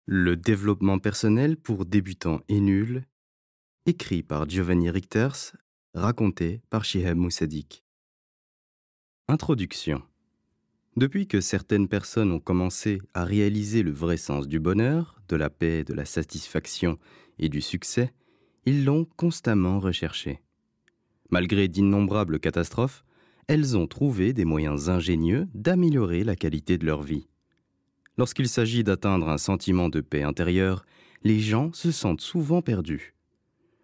Le développement personnel pour débutants et nuls, écrit par Giovanni Richters, raconté par Shihab Moussadik. Introduction. Depuis que certaines personnes ont commencé à réaliser le vrai sens du bonheur, de la paix, de la satisfaction et du succès, ils l'ont constamment recherché. Malgré d'innombrables catastrophes, elles ont trouvé des moyens ingénieux d'améliorer la qualité de leur vie. Lorsqu'il s'agit d'atteindre un sentiment de paix intérieure, les gens se sentent souvent perdus.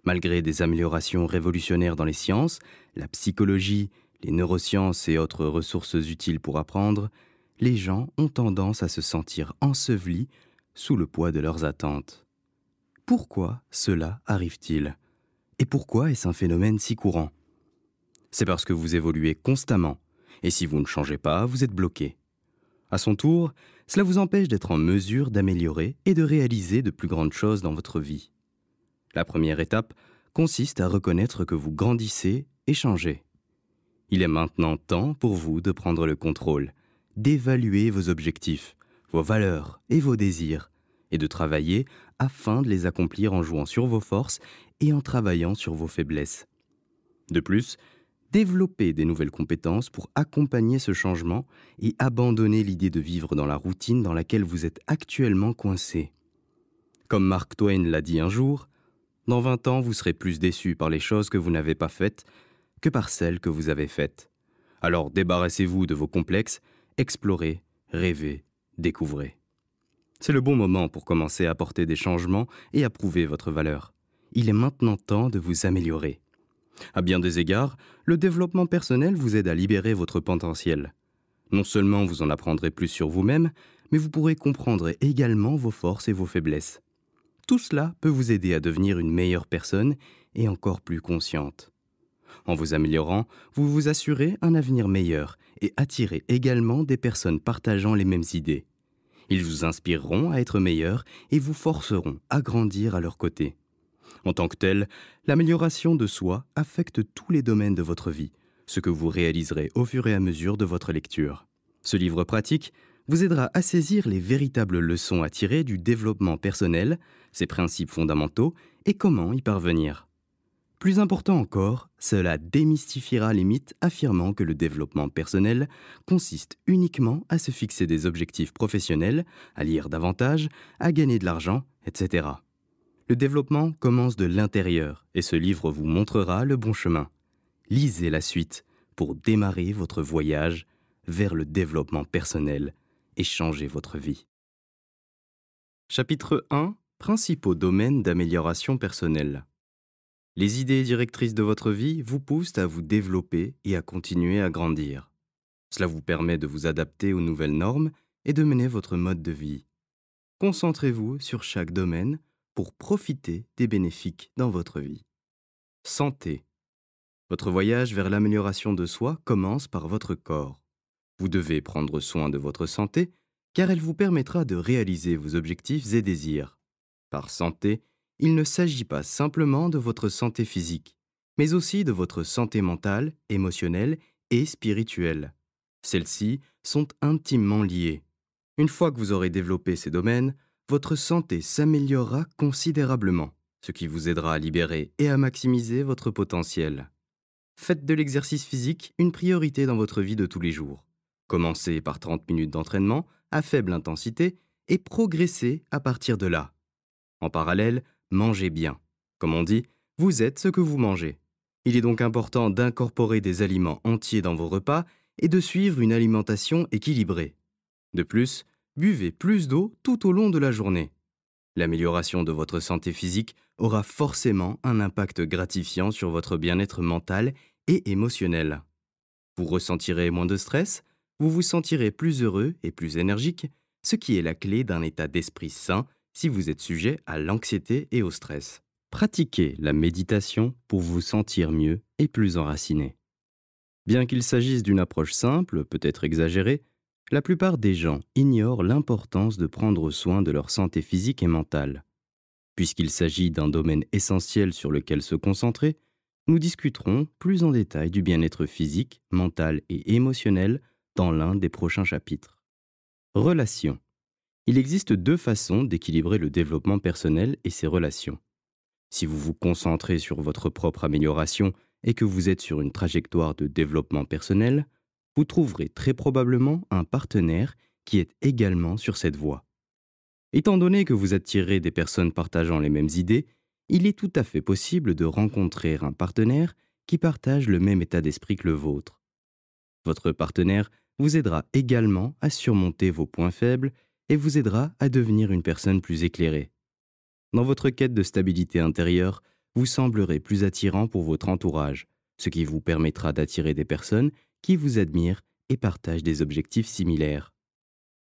Malgré des améliorations révolutionnaires dans les sciences, la psychologie, les neurosciences et autres ressources utiles pour apprendre, les gens ont tendance à se sentir ensevelis sous le poids de leurs attentes. Pourquoi cela arrive-t-il? Et pourquoi est-ce un phénomène si courant? C'est parce que vous évoluez constamment, et si vous ne changez pas, vous êtes bloqué. À son tour, cela vous empêche d'être en mesure d'améliorer et de réaliser de plus grandes choses dans votre vie. La première étape consiste à reconnaître que vous grandissez et changez. Il est maintenant temps pour vous de prendre le contrôle, d'évaluer vos objectifs, vos valeurs et vos désirs, et de travailler afin de les accomplir en jouant sur vos forces et en travaillant sur vos faiblesses. De plus, développer des nouvelles compétences pour accompagner ce changement et abandonner l'idée de vivre dans la routine dans laquelle vous êtes actuellement coincé. Comme Mark Twain l'a dit un jour, dans 20 ans, vous serez plus déçu par les choses que vous n'avez pas faites que par celles que vous avez faites. Alors débarrassez-vous de vos complexes, explorez, rêvez, découvrez. C'est le bon moment pour commencer à apporter des changements et à prouver votre valeur. Il est maintenant temps de vous améliorer. À bien des égards, le développement personnel vous aide à libérer votre potentiel. Non seulement vous en apprendrez plus sur vous-même, mais vous pourrez comprendre également vos forces et vos faiblesses. Tout cela peut vous aider à devenir une meilleure personne et encore plus consciente. En vous améliorant, vous vous assurez un avenir meilleur et attirez également des personnes partageant les mêmes idées. Ils vous inspireront à être meilleurs et vous forceront à grandir à leur côté. En tant que tel, l'amélioration de soi affecte tous les domaines de votre vie, ce que vous réaliserez au fur et à mesure de votre lecture. Ce livre pratique vous aidera à saisir les véritables leçons à tirer du développement personnel, ses principes fondamentaux et comment y parvenir. Plus important encore, cela démystifiera les mythes affirmant que le développement personnel consiste uniquement à se fixer des objectifs professionnels, à lire davantage, à gagner de l'argent, etc. Le développement commence de l'intérieur et ce livre vous montrera le bon chemin. Lisez la suite pour démarrer votre voyage vers le développement personnel et changer votre vie. Chapitre 1. Principaux domaines d'amélioration personnelle. Les idées directrices de votre vie vous poussent à vous développer et à continuer à grandir. Cela vous permet de vous adapter aux nouvelles normes et de mener votre mode de vie. Concentrez-vous sur chaque domaine pour profiter des bénéfices dans votre vie. Santé. Votre voyage vers l'amélioration de soi commence par votre corps. Vous devez prendre soin de votre santé car elle vous permettra de réaliser vos objectifs et désirs. Par santé, il ne s'agit pas simplement de votre santé physique, mais aussi de votre santé mentale, émotionnelle et spirituelle. Celles-ci sont intimement liées. Une fois que vous aurez développé ces domaines, votre santé s'améliorera considérablement, ce qui vous aidera à libérer et à maximiser votre potentiel. Faites de l'exercice physique une priorité dans votre vie de tous les jours. Commencez par 30 minutes d'entraînement à faible intensité et progressez à partir de là. En parallèle, mangez bien. Comme on dit, vous êtes ce que vous mangez. Il est donc important d'incorporer des aliments entiers dans vos repas et de suivre une alimentation équilibrée. De plus, buvez plus d'eau tout au long de la journée. L'amélioration de votre santé physique aura forcément un impact gratifiant sur votre bien-être mental et émotionnel. Vous ressentirez moins de stress, vous vous sentirez plus heureux et plus énergique, ce qui est la clé d'un état d'esprit sain si vous êtes sujet à l'anxiété et au stress. Pratiquez la méditation pour vous sentir mieux et plus enraciné. Bien qu'il s'agisse d'une approche simple, peut-être exagérée, la plupart des gens ignorent l'importance de prendre soin de leur santé physique et mentale. Puisqu'il s'agit d'un domaine essentiel sur lequel se concentrer, nous discuterons plus en détail du bien-être physique, mental et émotionnel dans l'un des prochains chapitres. Relations. Il existe deux façons d'équilibrer le développement personnel et ses relations. Si vous vous concentrez sur votre propre amélioration et que vous êtes sur une trajectoire de développement personnel, vous trouverez très probablement un partenaire qui est également sur cette voie. Étant donné que vous attirez des personnes partageant les mêmes idées, il est tout à fait possible de rencontrer un partenaire qui partage le même état d'esprit que le vôtre. Votre partenaire vous aidera également à surmonter vos points faibles et vous aidera à devenir une personne plus éclairée. Dans votre quête de stabilité intérieure, vous semblerez plus attirant pour votre entourage, ce qui vous permettra d'attirer des personnes qui vous admirent et partagent des objectifs similaires.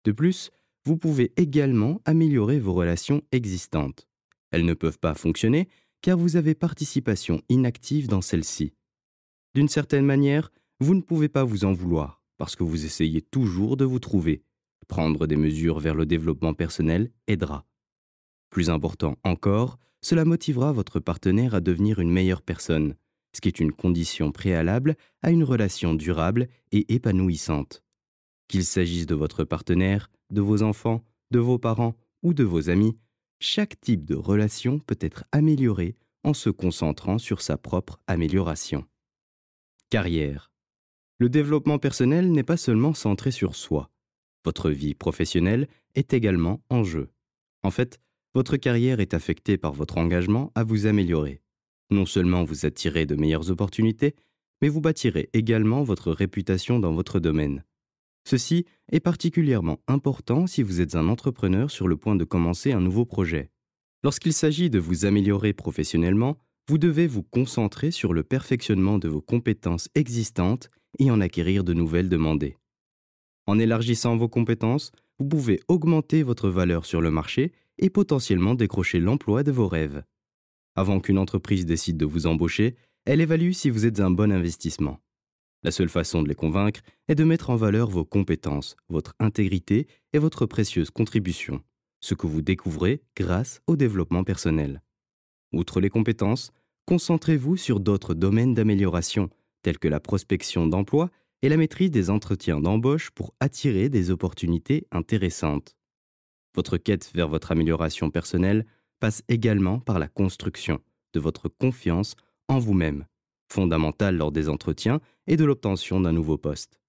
De plus, vous pouvez également améliorer vos relations existantes. Elles ne peuvent pas fonctionner car vous avez participation inactive dans celles-ci. D'une certaine manière, vous ne pouvez pas vous en vouloir parce que vous essayez toujours de vous trouver. Prendre des mesures vers le développement personnel aidera. Plus important encore, cela motivera votre partenaire à devenir une meilleure personne, ce qui est une condition préalable à une relation durable et épanouissante. Qu'il s'agisse de votre partenaire, de vos enfants, de vos parents ou de vos amis, chaque type de relation peut être amélioré en se concentrant sur sa propre amélioration. Carrière. Le développement personnel n'est pas seulement centré sur soi. Votre vie professionnelle est également en jeu. En fait, votre carrière est affectée par votre engagement à vous améliorer. Non seulement vous attirez de meilleures opportunités, mais vous bâtirez également votre réputation dans votre domaine. Ceci est particulièrement important si vous êtes un entrepreneur sur le point de commencer un nouveau projet. Lorsqu'il s'agit de vous améliorer professionnellement, vous devez vous concentrer sur le perfectionnement de vos compétences existantes et en acquérir de nouvelles demandées. En élargissant vos compétences, vous pouvez augmenter votre valeur sur le marché et potentiellement décrocher l'emploi de vos rêves. Avant qu'une entreprise décide de vous embaucher, elle évalue si vous êtes un bon investissement. La seule façon de les convaincre est de mettre en valeur vos compétences, votre intégrité et votre précieuse contribution, ce que vous découvrez grâce au développement personnel. Outre les compétences, concentrez-vous sur d'autres domaines d'amélioration, tels que la prospection d'emploi et la maîtrise des entretiens d'embauche pour attirer des opportunités intéressantes. Votre quête vers votre amélioration personnelle passe également par la construction de votre confiance en vous-même, fondamentale lors des entretiens et de l'obtention d'un nouveau poste.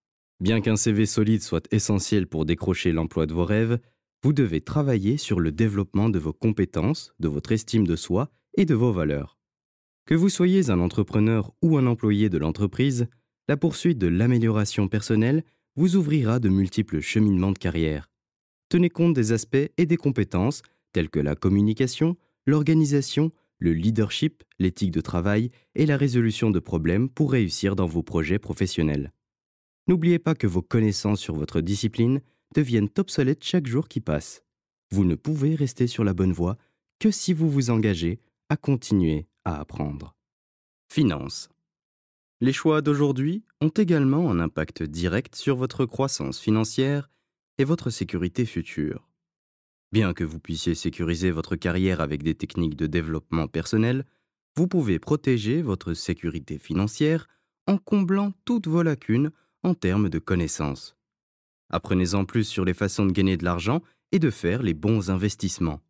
Bien qu'un CV solide soit essentiel pour décrocher l'emploi de vos rêves, vous devez travailler sur le développement de vos compétences, de votre estime de soi et de vos valeurs. Que vous soyez un entrepreneur ou un employé de l'entreprise, la poursuite de l'amélioration personnelle vous ouvrira de multiples cheminements de carrière. Tenez compte des aspects et des compétences tels que la communication, l'organisation, le leadership, l'éthique de travail et la résolution de problèmes pour réussir dans vos projets professionnels. N'oubliez pas que vos connaissances sur votre discipline deviennent obsolètes chaque jour qui passe. Vous ne pouvez rester sur la bonne voie que si vous vous engagez à continuer à apprendre. Finances. Les choix d'aujourd'hui ont également un impact direct sur votre croissance financière et votre sécurité future. Bien que vous puissiez sécuriser votre carrière avec des techniques de développement personnel, vous pouvez protéger votre sécurité financière en comblant toutes vos lacunes en termes de connaissances. Apprenez-en plus sur les façons de gagner de l'argent et de faire les bons investissements.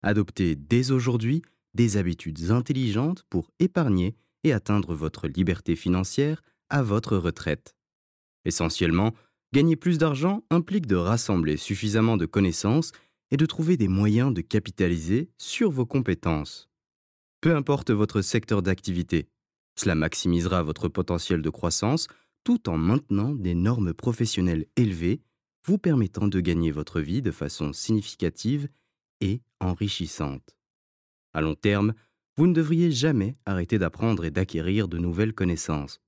Adoptez dès aujourd'hui des habitudes intelligentes pour épargner et atteindre votre liberté financière à votre retraite. Essentiellement, gagner plus d'argent implique de rassembler suffisamment de connaissances et de trouver des moyens de capitaliser sur vos compétences. Peu importe votre secteur d'activité, cela maximisera votre potentiel de croissance tout en maintenant des normes professionnelles élevées, vous permettant de gagner votre vie de façon significative et enrichissante. À long terme, vous ne devriez jamais arrêter d'apprendre et d'acquérir de nouvelles connaissances.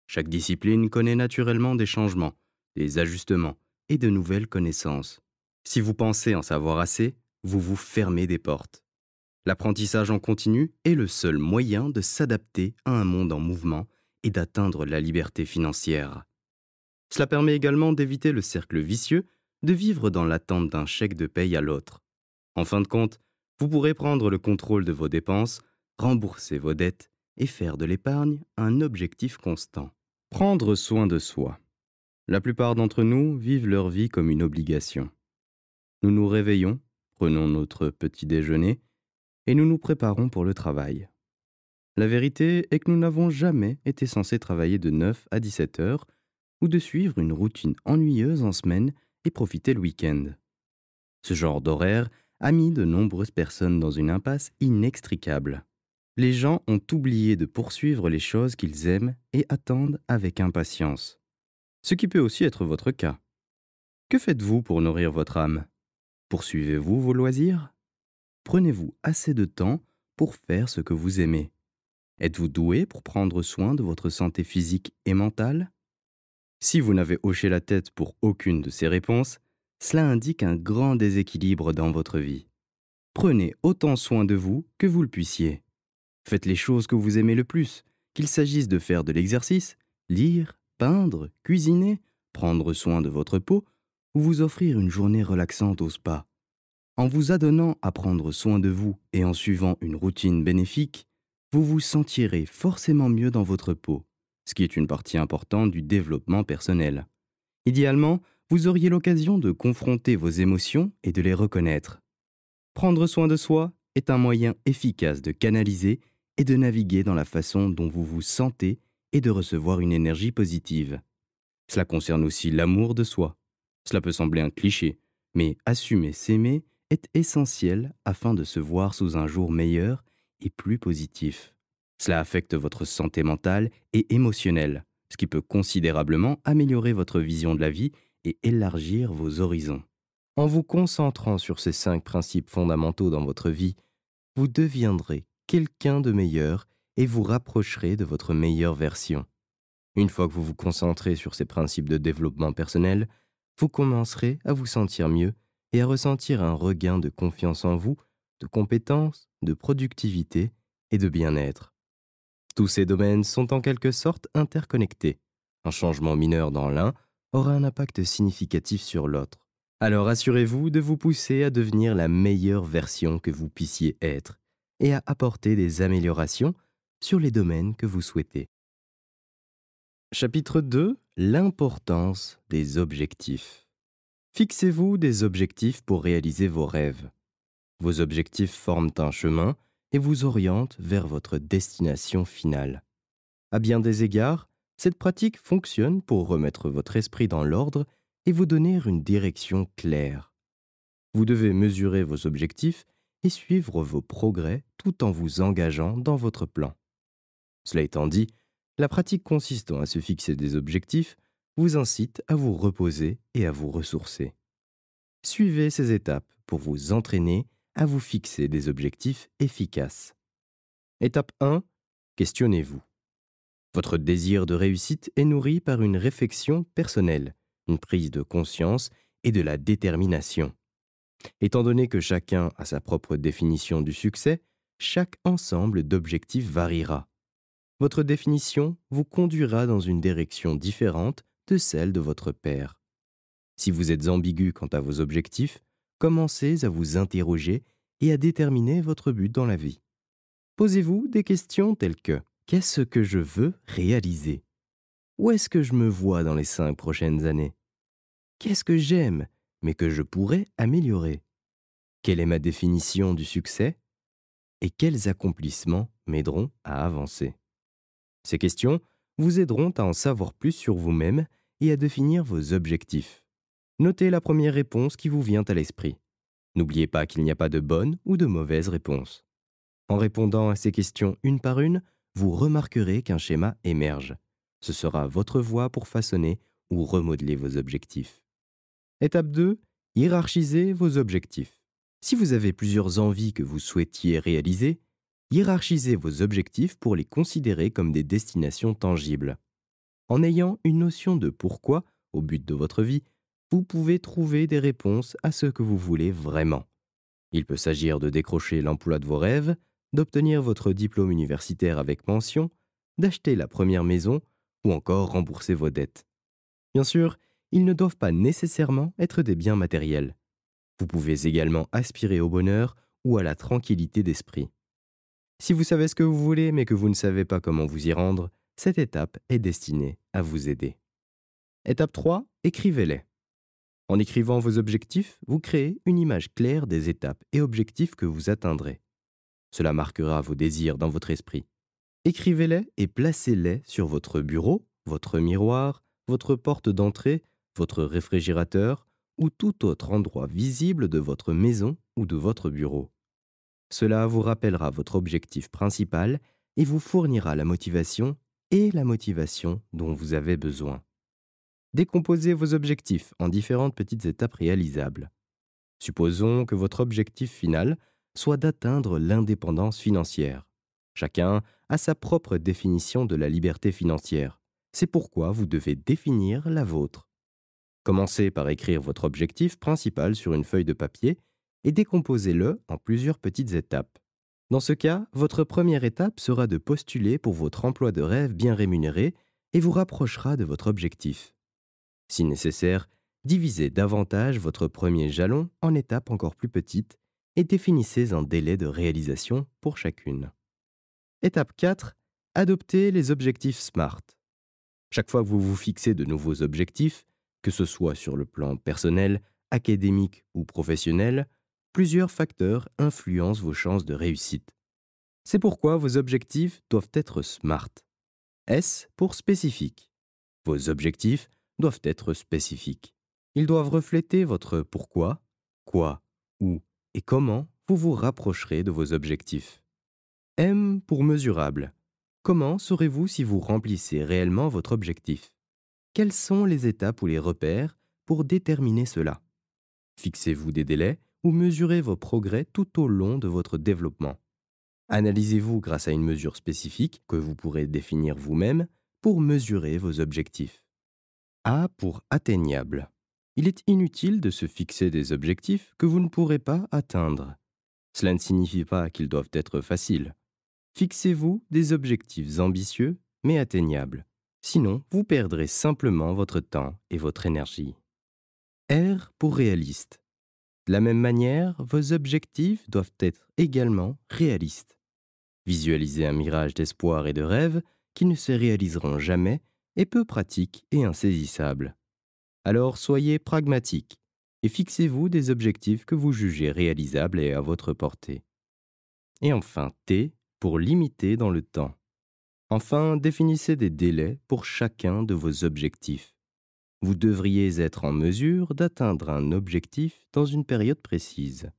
Chaque discipline connaît naturellement des changements, des ajustements et de nouvelles connaissances. Si vous pensez en savoir assez, vous vous fermez des portes. L'apprentissage en continu est le seul moyen de s'adapter à un monde en mouvement et d'atteindre la liberté financière. Cela permet également d'éviter le cercle vicieux de vivre dans l'attente d'un chèque de paye à l'autre. En fin de compte, vous pourrez prendre le contrôle de vos dépenses, rembourser vos dettes et faire de l'épargne un objectif constant. Prendre soin de soi. La plupart d'entre nous vivent leur vie comme une obligation. Nous nous réveillons, prenons notre petit déjeuner et nous nous préparons pour le travail. La vérité est que nous n'avons jamais été censés travailler de 9 à 17 heures ou de suivre une routine ennuyeuse en semaine et profiter le week-end. Ce genre d'horaire a mis de nombreuses personnes dans une impasse inextricable. Les gens ont oublié de poursuivre les choses qu'ils aiment et attendent avec impatience. Ce qui peut aussi être votre cas. Que faites-vous pour nourrir votre âme? Poursuivez-vous vos loisirs? Prenez-vous assez de temps pour faire ce que vous aimez? Êtes-vous doué pour prendre soin de votre santé physique et mentale? Si vous n'avez hoché la tête pour aucune de ces réponses, cela indique un grand déséquilibre dans votre vie. Prenez autant soin de vous que vous le puissiez. Faites les choses que vous aimez le plus, qu'il s'agisse de faire de l'exercice, lire, peindre, cuisiner, prendre soin de votre peau ou vous offrir une journée relaxante au spa. En vous adonnant à prendre soin de vous et en suivant une routine bénéfique, vous vous sentirez forcément mieux dans votre peau, ce qui est une partie importante du développement personnel. Idéalement, vous auriez l'occasion de confronter vos émotions et de les reconnaître. Prendre soin de soi est un moyen efficace de canaliser et de naviguer dans la façon dont vous vous sentez et de recevoir une énergie positive. Cela concerne aussi l'amour de soi. Cela peut sembler un cliché, mais assumer s'aimer est essentiel afin de se voir sous un jour meilleur et plus positif. Cela affecte votre santé mentale et émotionnelle, ce qui peut considérablement améliorer votre vision de la vie et élargir vos horizons. En vous concentrant sur ces 5 principes fondamentaux dans votre vie, vous deviendrez quelqu'un de meilleur et vous rapprocherez de votre meilleure version. Une fois que vous vous concentrez sur ces principes de développement personnel, vous commencerez à vous sentir mieux et à ressentir un regain de confiance en vous, de compétence, de productivité et de bien-être. Tous ces domaines sont en quelque sorte interconnectés. Un changement mineur dans l'un aura un impact significatif sur l'autre. Alors assurez-vous de vous pousser à devenir la meilleure version que vous puissiez être et à apporter des améliorations sur les domaines que vous souhaitez. Chapitre 2. L'importance des objectifs. Fixez-vous des objectifs pour réaliser vos rêves. Vos objectifs forment un chemin et vous orientent vers votre destination finale. À bien des égards, cette pratique fonctionne pour remettre votre esprit dans l'ordre et vous donner une direction claire. Vous devez mesurer vos objectifs et suivre vos progrès tout en vous engageant dans votre plan. Cela étant dit, la pratique consistant à se fixer des objectifs vous incite à vous reposer et à vous ressourcer. Suivez ces étapes pour vous entraîner à vous fixer des objectifs efficaces. Étape 1. Questionnez-vous. Votre désir de réussite est nourri par une réflexion personnelle, une prise de conscience et de la détermination. Étant donné que chacun a sa propre définition du succès, chaque ensemble d'objectifs variera. Votre définition vous conduira dans une direction différente de celle de votre père. Si vous êtes ambigu quant à vos objectifs, commencez à vous interroger et à déterminer votre but dans la vie. Posez-vous des questions telles que: qu'est-ce que je veux réaliser? Où est-ce que je me vois dans les 5 prochaines années? Qu'est-ce que j'aime, mais que je pourrais améliorer? Quelle est ma définition du succès? Et quels accomplissements m'aideront à avancer? Ces questions vous aideront à en savoir plus sur vous-même et à définir vos objectifs. Notez la première réponse qui vous vient à l'esprit. N'oubliez pas qu'il n'y a pas de bonne ou de mauvaise réponse. En répondant à ces questions une par une, vous remarquerez qu'un schéma émerge. Ce sera votre voie pour façonner ou remodeler vos objectifs. Étape 2. Hiérarchisez vos objectifs. Si vous avez plusieurs envies que vous souhaitiez réaliser, hiérarchisez vos objectifs pour les considérer comme des destinations tangibles. En ayant une notion de pourquoi au but de votre vie, vous pouvez trouver des réponses à ce que vous voulez vraiment. Il peut s'agir de décrocher l'emploi de vos rêves, d'obtenir votre diplôme universitaire avec mention, d'acheter la première maison ou encore rembourser vos dettes. Bien sûr, ils ne doivent pas nécessairement être des biens matériels. Vous pouvez également aspirer au bonheur ou à la tranquillité d'esprit. Si vous savez ce que vous voulez mais que vous ne savez pas comment vous y rendre, cette étape est destinée à vous aider. Étape 3. Écrivez-les. En écrivant vos objectifs, vous créez une image claire des étapes et objectifs que vous atteindrez. Cela marquera vos désirs dans votre esprit. Écrivez-les et placez-les sur votre bureau, votre miroir, votre porte d'entrée, votre réfrigérateur ou tout autre endroit visible de votre maison ou de votre bureau. Cela vous rappellera votre objectif principal et vous fournira la motivation dont vous avez besoin. Décomposez vos objectifs en différentes petites étapes réalisables. Supposons que votre objectif final soit d'atteindre l'indépendance financière. Chacun a sa propre définition de la liberté financière. C'est pourquoi vous devez définir la vôtre. Commencez par écrire votre objectif principal sur une feuille de papier et décomposez-le en plusieurs petites étapes. Dans ce cas, votre première étape sera de postuler pour votre emploi de rêve bien rémunéré et vous rapprochera de votre objectif. Si nécessaire, divisez davantage votre premier jalon en étapes encore plus petites et définissez un délai de réalisation pour chacune. Étape 4. Adoptez les objectifs SMART. Chaque fois que vous vous fixez de nouveaux objectifs, que ce soit sur le plan personnel, académique ou professionnel, plusieurs facteurs influencent vos chances de réussite. C'est pourquoi vos objectifs doivent être SMART. S pour spécifique. Vos objectifs doivent être spécifiques. Ils doivent refléter votre pourquoi, quoi, où et comment vous vous rapprocherez de vos objectifs. M pour mesurable. Comment saurez-vous si vous remplissez réellement votre objectif? Quelles sont les étapes ou les repères pour déterminer cela? Fixez-vous des délais ou mesurez vos progrès tout au long de votre développement. Analysez-vous grâce à une mesure spécifique que vous pourrez définir vous-même pour mesurer vos objectifs. A pour atteignable. Il est inutile de se fixer des objectifs que vous ne pourrez pas atteindre. Cela ne signifie pas qu'ils doivent être faciles. Fixez-vous des objectifs ambitieux mais atteignables. Sinon, vous perdrez simplement votre temps et votre énergie. R pour réaliste. De la même manière, vos objectifs doivent être également réalistes. Visualisez un mirage d'espoir et de rêve qui ne se réaliseront jamais est peu pratique et insaisissable. Alors soyez pragmatique et fixez-vous des objectifs que vous jugez réalisables et à votre portée. Et enfin, T pour limiter dans le temps. Enfin, définissez des délais pour chacun de vos objectifs. Vous devriez être en mesure d'atteindre un objectif dans une période précise.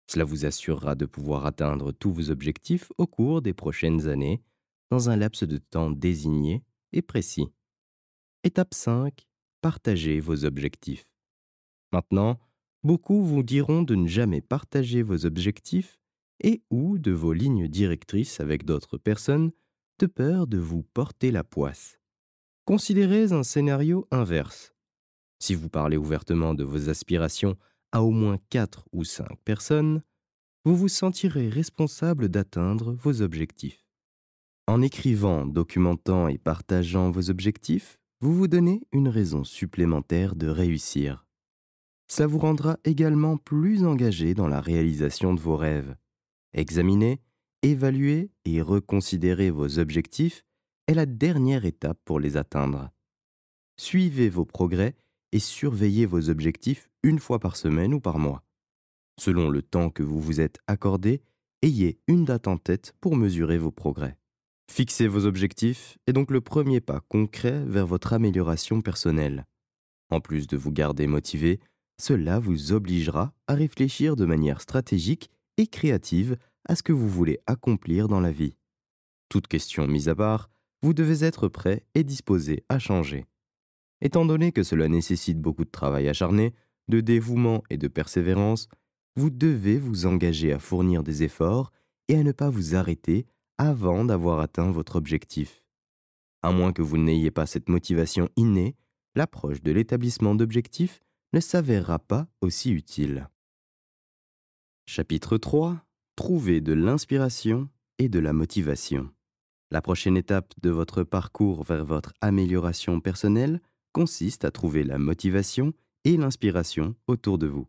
Cela vous assurera de pouvoir atteindre tous vos objectifs au cours des prochaines années, dans un laps de temps désigné et précis. Étape 5. Partagez vos objectifs. Maintenant, beaucoup vous diront de ne jamais partager vos objectifs et ou de vos lignes directrices avec d'autres personnes de peur de vous porter la poisse. Considérez un scénario inverse. Si vous parlez ouvertement de vos aspirations à au moins 4 ou 5 personnes, vous vous sentirez responsable d'atteindre vos objectifs. En écrivant, documentant et partageant vos objectifs, vous vous donnez une raison supplémentaire de réussir. Ça vous rendra également plus engagé dans la réalisation de vos rêves. Examiner, évaluer et reconsidérer vos objectifs est la dernière étape pour les atteindre. Suivez vos progrès et surveillez vos objectifs une fois par semaine ou par mois. Selon le temps que vous vous êtes accordé, ayez une date en tête pour mesurer vos progrès. Fixer vos objectifs est donc le premier pas concret vers votre amélioration personnelle. En plus de vous garder motivé, cela vous obligera à réfléchir de manière stratégique et créative à ce que vous voulez accomplir dans la vie. Toute question mise à part, vous devez être prêt et disposé à changer. Étant donné que cela nécessite beaucoup de travail acharné, de dévouement et de persévérance, vous devez vous engager à fournir des efforts et à ne pas vous arrêter avant d'avoir atteint votre objectif. À moins que vous n'ayez pas cette motivation innée, l'approche de l'établissement d'objectifs ne s'avérera pas aussi utile. Chapitre 3. Trouver de l'inspiration et de la motivation. La prochaine étape de votre parcours vers votre amélioration personnelle consiste à trouver la motivation et l'inspiration autour de vous.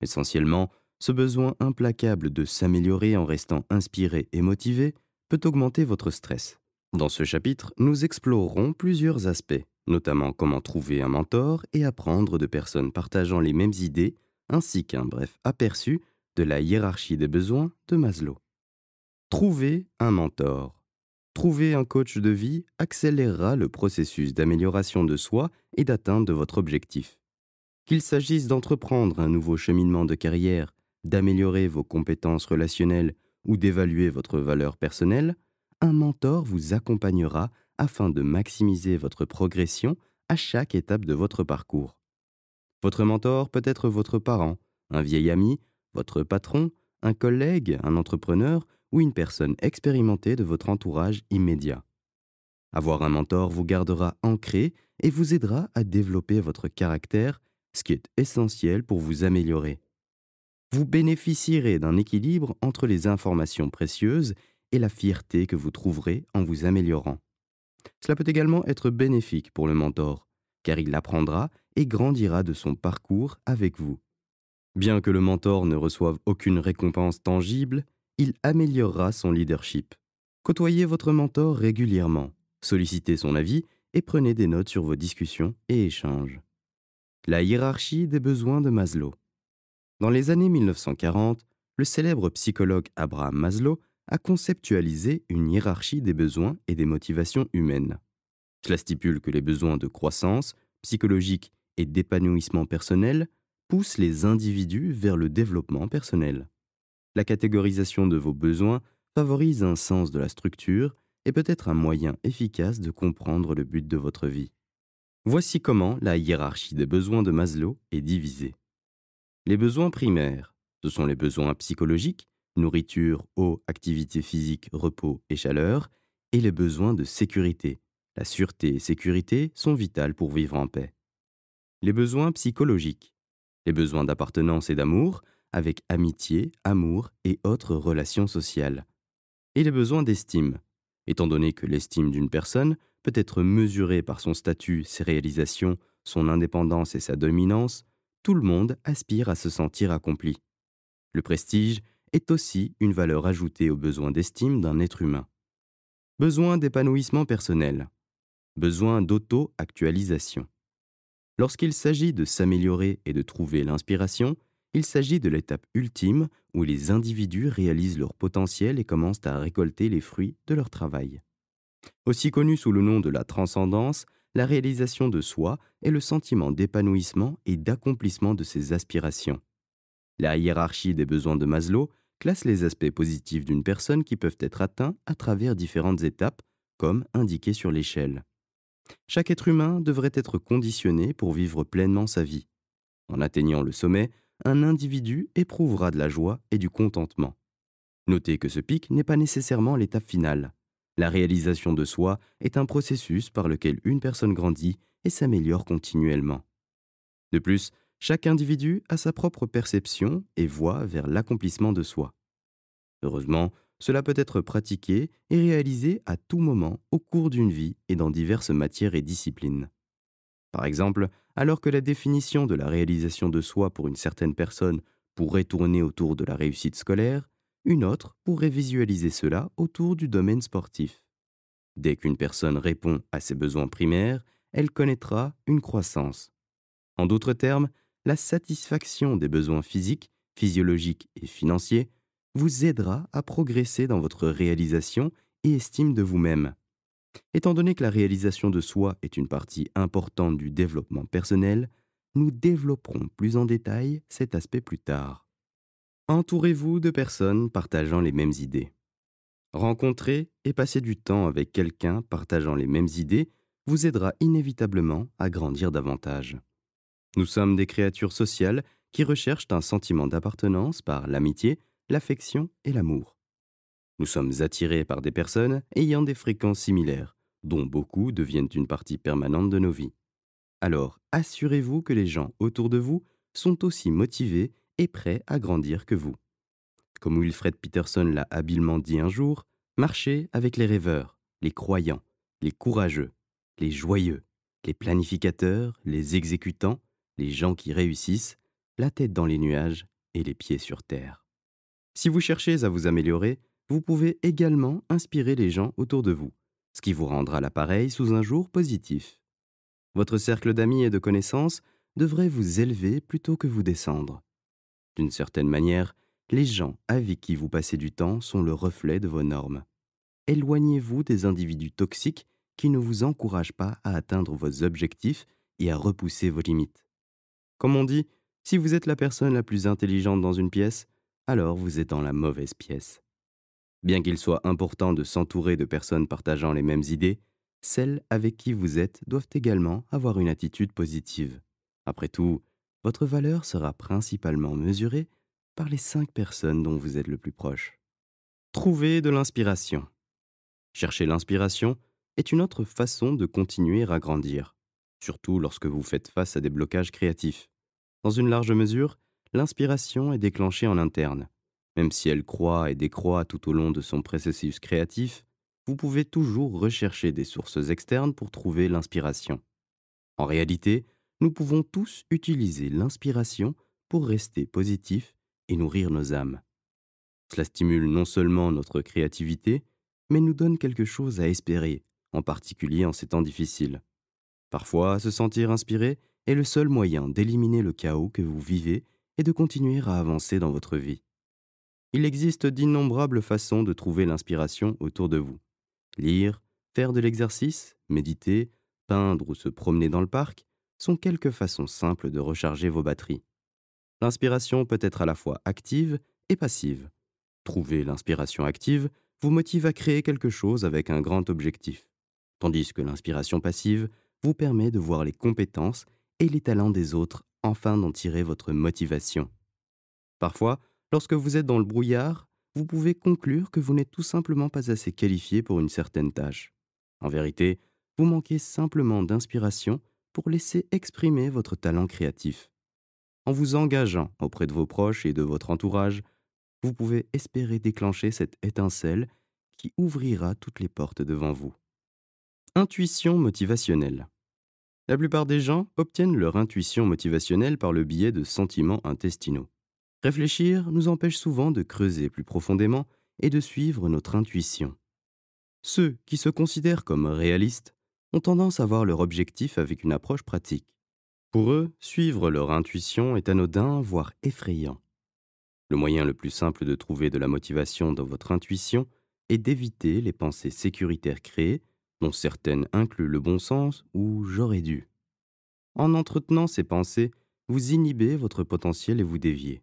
Essentiellement, ce besoin implacable de s'améliorer en restant inspiré et motivé peut augmenter votre stress. Dans ce chapitre, nous explorerons plusieurs aspects. notamment comment trouver un mentor et apprendre de personnes partageant les mêmes idées, ainsi qu'un bref aperçu de la hiérarchie des besoins de Maslow. Trouver un mentor. Trouver un coach de vie accélérera le processus d'amélioration de soi et d'atteinte de votre objectif. Qu'il s'agisse d'entreprendre un nouveau cheminement de carrière, d'améliorer vos compétences relationnelles ou d'évaluer votre valeur personnelle, un mentor vous accompagnera afin de maximiser votre progression à chaque étape de votre parcours. Votre mentor peut être votre parent, un vieil ami, votre patron, un collègue, un entrepreneur ou une personne expérimentée de votre entourage immédiat. Avoir un mentor vous gardera ancré et vous aidera à développer votre caractère, ce qui est essentiel pour vous améliorer. Vous bénéficierez d'un équilibre entre les informations précieuses et la fierté que vous trouverez en vous améliorant. Cela peut également être bénéfique pour le mentor, car il apprendra et grandira de son parcours avec vous. Bien que le mentor ne reçoive aucune récompense tangible, il améliorera son leadership. Côtoyez votre mentor régulièrement, sollicitez son avis et prenez des notes sur vos discussions et échanges. La hiérarchie des besoins de Maslow. Dans les années 1940, le célèbre psychologue Abraham Maslow a conceptualisé une hiérarchie des besoins et des motivations humaines. Cela stipule que les besoins de croissance, psychologique et d'épanouissement personnel poussent les individus vers le développement personnel. La catégorisation de vos besoins favorise un sens de la structure et peut être un moyen efficace de comprendre le but de votre vie. Voici comment la hiérarchie des besoins de Maslow est divisée. Les besoins primaires, ce sont les besoins psychologiques, nourriture, eau, activité physique, repos et chaleur, et les besoins de sécurité. La sûreté et sécurité sont vitales pour vivre en paix. Les besoins psychologiques, les besoins d'appartenance et d'amour, avec amitié, amour et autres relations sociales. Et les besoins d'estime, étant donné que l'estime d'une personne peut être mesurée par son statut, ses réalisations, son indépendance et sa dominance, tout le monde aspire à se sentir accompli. Le prestige est aussi une valeur ajoutée aux besoins d'estime d'un être humain. Besoin d'épanouissement personnel. Besoin d'auto-actualisation. Lorsqu'il s'agit de s'améliorer et de trouver l'inspiration, il s'agit de l'étape ultime où les individus réalisent leur potentiel et commencent à récolter les fruits de leur travail. Aussi connu sous le nom de la transcendance, la réalisation de soi est le sentiment d'épanouissement et d'accomplissement de ses aspirations. La hiérarchie des besoins de Maslow classe les aspects positifs d'une personne qui peuvent être atteints à travers différentes étapes, comme indiqué sur l'échelle. Chaque être humain devrait être conditionné pour vivre pleinement sa vie. En atteignant le sommet, un individu éprouvera de la joie et du contentement. Notez que ce pic n'est pas nécessairement l'étape finale. La réalisation de soi est un processus par lequel une personne grandit et s'améliore continuellement. De plus, chaque individu a sa propre perception et voie vers l'accomplissement de soi. Heureusement, cela peut être pratiqué et réalisé à tout moment au cours d'une vie et dans diverses matières et disciplines. Par exemple, alors que la définition de la réalisation de soi pour une certaine personne pourrait tourner autour de la réussite scolaire, une autre pourrait visualiser cela autour du domaine sportif. Dès qu'une personne répond à ses besoins primaires, elle connaîtra une croissance. En d'autres termes, la satisfaction des besoins physiques, physiologiques et financiers vous aidera à progresser dans votre réalisation et estime de vous-même. Étant donné que la réalisation de soi est une partie importante du développement personnel, nous développerons plus en détail cet aspect plus tard. Entourez-vous de personnes partageant les mêmes idées. Rencontrer et passer du temps avec quelqu'un partageant les mêmes idées vous aidera inévitablement à grandir davantage. Nous sommes des créatures sociales qui recherchent un sentiment d'appartenance par l'amitié, l'affection et l'amour. Nous sommes attirés par des personnes ayant des fréquences similaires, dont beaucoup deviennent une partie permanente de nos vies. Alors, assurez-vous que les gens autour de vous sont aussi motivés et prêts à grandir que vous. Comme Wilfred Peterson l'a habilement dit un jour, marchez avec les rêveurs, les croyants, les courageux, les joyeux, les planificateurs, les exécutants, les gens qui réussissent, la tête dans les nuages et les pieds sur terre. Si vous cherchez à vous améliorer, vous pouvez également inspirer les gens autour de vous, ce qui vous rendra l'appareil sous un jour positif. Votre cercle d'amis et de connaissances devrait vous élever plutôt que vous descendre. D'une certaine manière, les gens avec qui vous passez du temps sont le reflet de vos normes. Éloignez-vous des individus toxiques qui ne vous encouragent pas à atteindre vos objectifs et à repousser vos limites. Comme on dit, si vous êtes la personne la plus intelligente dans une pièce, alors vous êtes dans la mauvaise pièce. Bien qu'il soit important de s'entourer de personnes partageant les mêmes idées, celles avec qui vous êtes doivent également avoir une attitude positive. Après tout, votre valeur sera principalement mesurée par les 5 personnes dont vous êtes le plus proche. Trouvez de l'inspiration. Chercher l'inspiration est une autre façon de continuer à grandir, surtout lorsque vous faites face à des blocages créatifs. Dans une large mesure, l'inspiration est déclenchée en interne. Même si elle croît et décroît tout au long de son processus créatif, vous pouvez toujours rechercher des sources externes pour trouver l'inspiration. En réalité, nous pouvons tous utiliser l'inspiration pour rester positifs et nourrir nos âmes. Cela stimule non seulement notre créativité, mais nous donne quelque chose à espérer, en particulier en ces temps difficiles. Parfois, se sentir inspiré est le seul moyen d'éliminer le chaos que vous vivez et de continuer à avancer dans votre vie. Il existe d'innombrables façons de trouver l'inspiration autour de vous. Lire, faire de l'exercice, méditer, peindre ou se promener dans le parc sont quelques façons simples de recharger vos batteries. L'inspiration peut être à la fois active et passive. Trouver l'inspiration active vous motive à créer quelque chose avec un grand objectif, tandis que l'inspiration passive vous permet de voir les compétences et les talents des autres afin d'en tirer votre motivation. Parfois, lorsque vous êtes dans le brouillard, vous pouvez conclure que vous n'êtes tout simplement pas assez qualifié pour une certaine tâche. En vérité, vous manquez simplement d'inspiration pour laisser exprimer votre talent créatif. En vous engageant auprès de vos proches et de votre entourage, vous pouvez espérer déclencher cette étincelle qui ouvrira toutes les portes devant vous. Intuition motivationnelle. La plupart des gens obtiennent leur intuition motivationnelle par le biais de sentiments intestinaux. Réfléchir nous empêche souvent de creuser plus profondément et de suivre notre intuition. Ceux qui se considèrent comme réalistes ont tendance à voir leur objectif avec une approche pratique. Pour eux, suivre leur intuition est anodin, voire effrayant. Le moyen le plus simple de trouver de la motivation dans votre intuition est d'éviter les pensées sécuritaires créées, dont certaines incluent le bon sens ou j'aurais dû. En entretenant ces pensées, vous inhibez votre potentiel et vous déviez.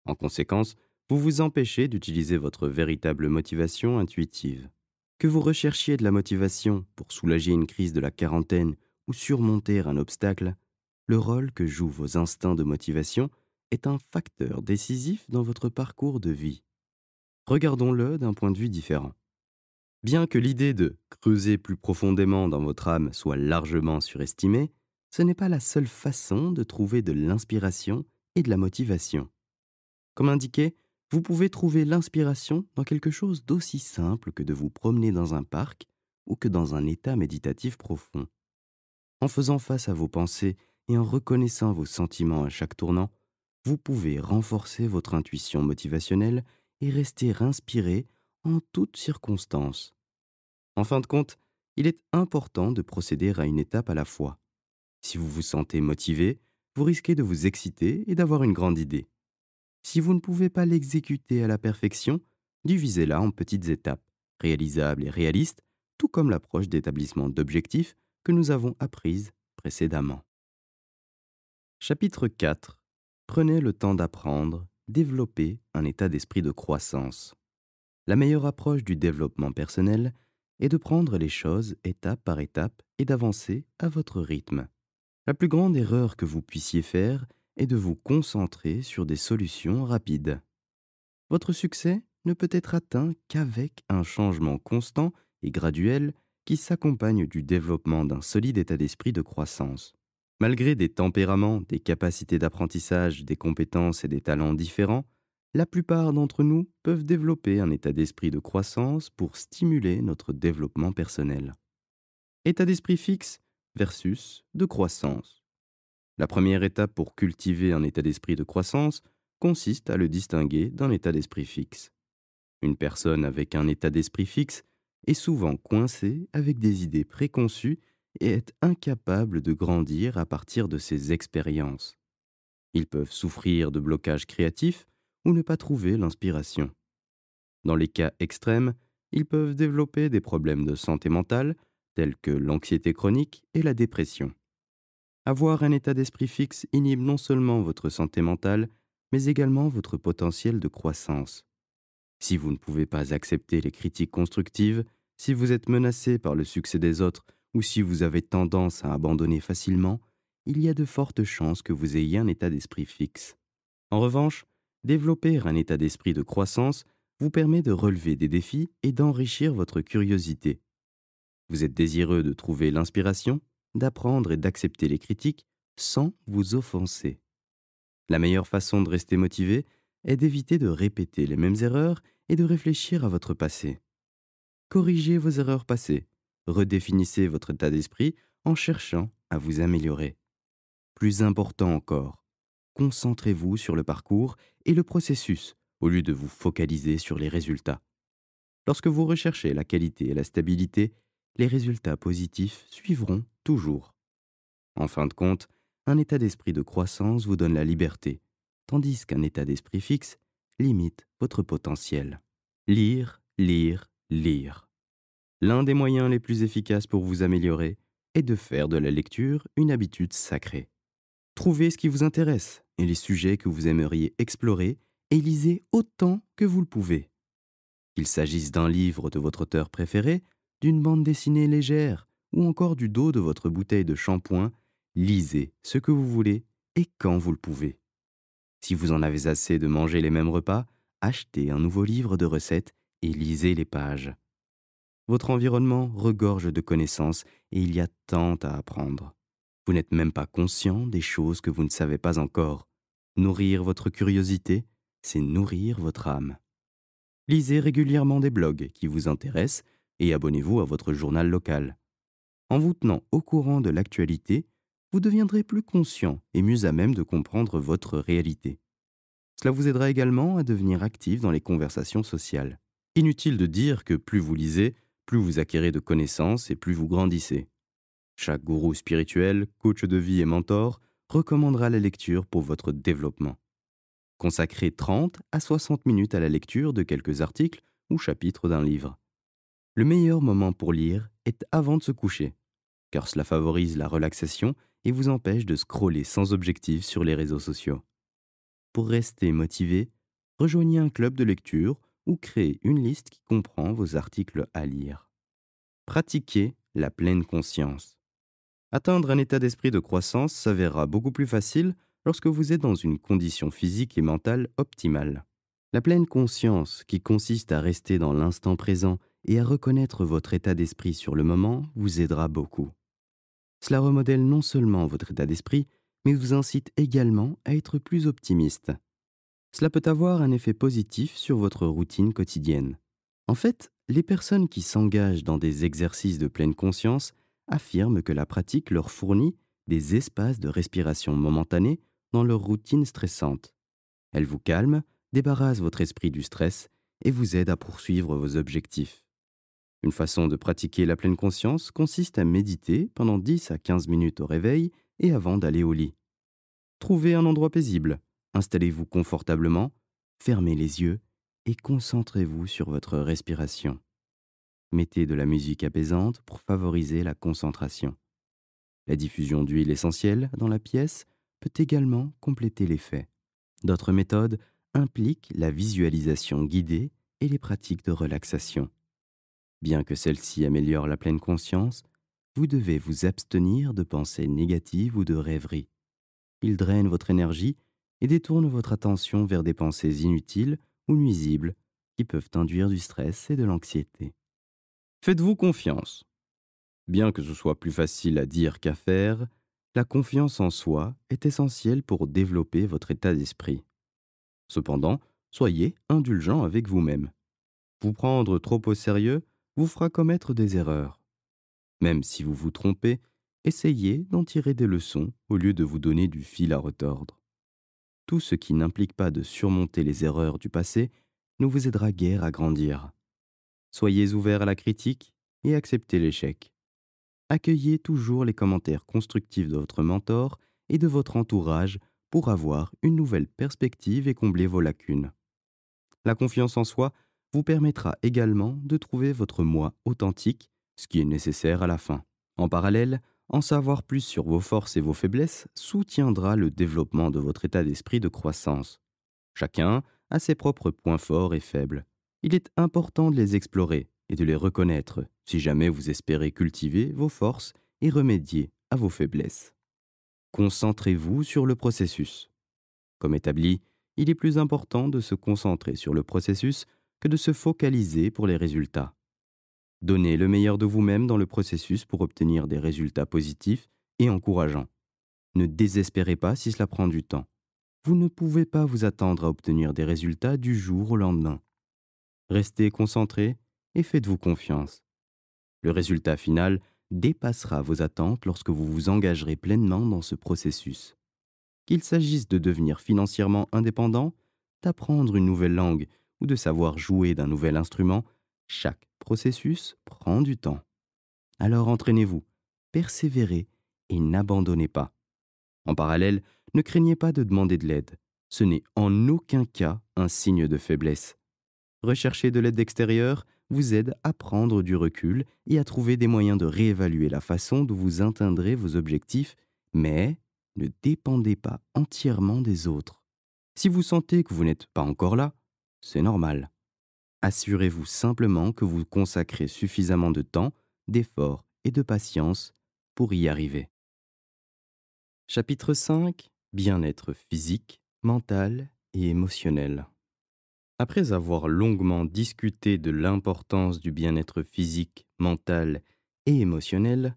En conséquence, vous vous empêchez d'utiliser votre véritable motivation intuitive. Que vous recherchiez de la motivation pour soulager une crise de la quarantaine ou surmonter un obstacle, le rôle que jouent vos instincts de motivation est un facteur décisif dans votre parcours de vie. Regardons-le d'un point de vue différent. Bien que l'idée de creuser plus profondément dans votre âme soit largement surestimée, ce n'est pas la seule façon de trouver de l'inspiration et de la motivation. Comme indiqué, vous pouvez trouver l'inspiration dans quelque chose d'aussi simple que de vous promener dans un parc ou que dans un état méditatif profond. En faisant face à vos pensées et en reconnaissant vos sentiments à chaque tournant, vous pouvez renforcer votre intuition motivationnelle et rester inspiré en toutes circonstances. En fin de compte, il est important de procéder à une étape à la fois. Si vous vous sentez motivé, vous risquez de vous exciter et d'avoir une grande idée. Si vous ne pouvez pas l'exécuter à la perfection, divisez-la en petites étapes, réalisables et réalistes, tout comme l'approche d'établissement d'objectifs que nous avons apprise précédemment. Chapitre 4. Prenez le temps d'apprendre, développez un état d'esprit de croissance. La meilleure approche du développement personnel est de prendre les choses étape par étape et d'avancer à votre rythme. La plus grande erreur que vous puissiez faire est de vous concentrer sur des solutions rapides. Votre succès ne peut être atteint qu'avec un changement constant et graduel qui s'accompagne du développement d'un solide état d'esprit de croissance. Malgré des tempéraments, des capacités d'apprentissage, des compétences et des talents différents, la plupart d'entre nous peuvent développer un état d'esprit de croissance pour stimuler notre développement personnel. État d'esprit fixe versus de croissance. La première étape pour cultiver un état d'esprit de croissance consiste à le distinguer d'un état d'esprit fixe. Une personne avec un état d'esprit fixe est souvent coincée avec des idées préconçues et est incapable de grandir à partir de ses expériences. Ils peuvent souffrir de blocages créatifs ou ne pas trouver l'inspiration. Dans les cas extrêmes, ils peuvent développer des problèmes de santé mentale, tels que l'anxiété chronique et la dépression. Avoir un état d'esprit fixe inhibe non seulement votre santé mentale, mais également votre potentiel de croissance. Si vous ne pouvez pas accepter les critiques constructives, si vous êtes menacé par le succès des autres ou si vous avez tendance à abandonner facilement, il y a de fortes chances que vous ayez un état d'esprit fixe. En revanche, développer un état d'esprit de croissance vous permet de relever des défis et d'enrichir votre curiosité. Vous êtes désireux de trouver l'inspiration, d'apprendre et d'accepter les critiques sans vous offenser. La meilleure façon de rester motivé est d'éviter de répéter les mêmes erreurs et de réfléchir à votre passé. Corrigez vos erreurs passées, redéfinissez votre état d'esprit en cherchant à vous améliorer. Plus important encore, concentrez-vous sur le parcours et le processus au lieu de vous focaliser sur les résultats. Lorsque vous recherchez la qualité et la stabilité, les résultats positifs suivront toujours. En fin de compte, un état d'esprit de croissance vous donne la liberté, tandis qu'un état d'esprit fixe limite votre potentiel. Lire, lire, lire. L'un des moyens les plus efficaces pour vous améliorer est de faire de la lecture une habitude sacrée. Trouvez ce qui vous intéresse et les sujets que vous aimeriez explorer et lisez autant que vous le pouvez. Qu'il s'agisse d'un livre de votre auteur préféré, d'une bande dessinée légère ou encore du dos de votre bouteille de shampoing, lisez ce que vous voulez et quand vous le pouvez. Si vous en avez assez de manger les mêmes repas, achetez un nouveau livre de recettes et lisez les pages. Votre environnement regorge de connaissances et il y a tant à apprendre. Vous n'êtes même pas conscient des choses que vous ne savez pas encore. Nourrir votre curiosité, c'est nourrir votre âme. Lisez régulièrement des blogs qui vous intéressent et abonnez-vous à votre journal local. En vous tenant au courant de l'actualité, vous deviendrez plus conscient et mieux à même de comprendre votre réalité. Cela vous aidera également à devenir actif dans les conversations sociales. Inutile de dire que plus vous lisez, plus vous acquérez de connaissances et plus vous grandissez. Chaque gourou spirituel, coach de vie et mentor recommandera la lecture pour votre développement. Consacrez 30 à 60 minutes à la lecture de quelques articles ou chapitres d'un livre. Le meilleur moment pour lire est avant de se coucher, car cela favorise la relaxation et vous empêche de scroller sans objectif sur les réseaux sociaux. Pour rester motivé, rejoignez un club de lecture ou créez une liste qui comprend vos articles à lire. Pratiquez la pleine conscience. Atteindre un état d'esprit de croissance s'avérera beaucoup plus facile lorsque vous êtes dans une condition physique et mentale optimale. La pleine conscience, qui consiste à rester dans l'instant présent et à reconnaître votre état d'esprit sur le moment, vous aidera beaucoup. Cela remodèle non seulement votre état d'esprit, mais vous incite également à être plus optimiste. Cela peut avoir un effet positif sur votre routine quotidienne. En fait, les personnes qui s'engagent dans des exercices de pleine conscience affirment que la pratique leur fournit des espaces de respiration momentanés dans leur routine stressante. Elle vous calme, débarrasse votre esprit du stress et vous aide à poursuivre vos objectifs. Une façon de pratiquer la pleine conscience consiste à méditer pendant 10 à 15 minutes au réveil et avant d'aller au lit. Trouvez un endroit paisible, installez-vous confortablement, fermez les yeux et concentrez-vous sur votre respiration. Mettez de la musique apaisante pour favoriser la concentration. La diffusion d'huile essentielle dans la pièce peut également compléter l'effet. D'autres méthodes impliquent la visualisation guidée et les pratiques de relaxation. Bien que celle-ci améliore la pleine conscience, vous devez vous abstenir de pensées négatives ou de rêveries. Ils drainent votre énergie et détournent votre attention vers des pensées inutiles ou nuisibles qui peuvent induire du stress et de l'anxiété. Faites-vous confiance. Bien que ce soit plus facile à dire qu'à faire, la confiance en soi est essentielle pour développer votre état d'esprit. Cependant, soyez indulgent avec vous-même. Vous prendre trop au sérieux vous fera commettre des erreurs. Même si vous vous trompez, essayez d'en tirer des leçons au lieu de vous donner du fil à retordre. Tout ce qui n'implique pas de surmonter les erreurs du passé ne vous aidera guère à grandir. Soyez ouvert à la critique et acceptez l'échec. Accueillez toujours les commentaires constructifs de votre mentor et de votre entourage pour avoir une nouvelle perspective et combler vos lacunes. La confiance en soi vous permettra également de trouver votre moi authentique, ce qui est nécessaire à la fin. En parallèle, en savoir plus sur vos forces et vos faiblesses soutiendra le développement de votre état d'esprit de croissance. Chacun a ses propres points forts et faibles. Il est important de les explorer et de les reconnaître si jamais vous espérez cultiver vos forces et remédier à vos faiblesses. Concentrez-vous sur le processus. Comme établi, il est plus important de se concentrer sur le processus que de se focaliser pour les résultats. Donnez le meilleur de vous-même dans le processus pour obtenir des résultats positifs et encourageants. Ne désespérez pas si cela prend du temps. Vous ne pouvez pas vous attendre à obtenir des résultats du jour au lendemain. Restez concentré et faites-vous confiance. Le résultat final dépassera vos attentes lorsque vous vous engagerez pleinement dans ce processus. Qu'il s'agisse de devenir financièrement indépendant, d'apprendre une nouvelle langue ou de savoir jouer d'un nouvel instrument, chaque processus prend du temps. Alors entraînez-vous, persévérez et n'abandonnez pas. En parallèle, ne craignez pas de demander de l'aide. Ce n'est en aucun cas un signe de faiblesse. Rechercher de l'aide extérieure vous aide à prendre du recul et à trouver des moyens de réévaluer la façon dont vous atteindrez vos objectifs, mais ne dépendez pas entièrement des autres. Si vous sentez que vous n'êtes pas encore là, c'est normal. Assurez-vous simplement que vous consacrez suffisamment de temps, d'efforts et de patience pour y arriver. Chapitre 5. Bien-être physique, mental et émotionnel. Après avoir longuement discuté de l'importance du bien-être physique, mental et émotionnel,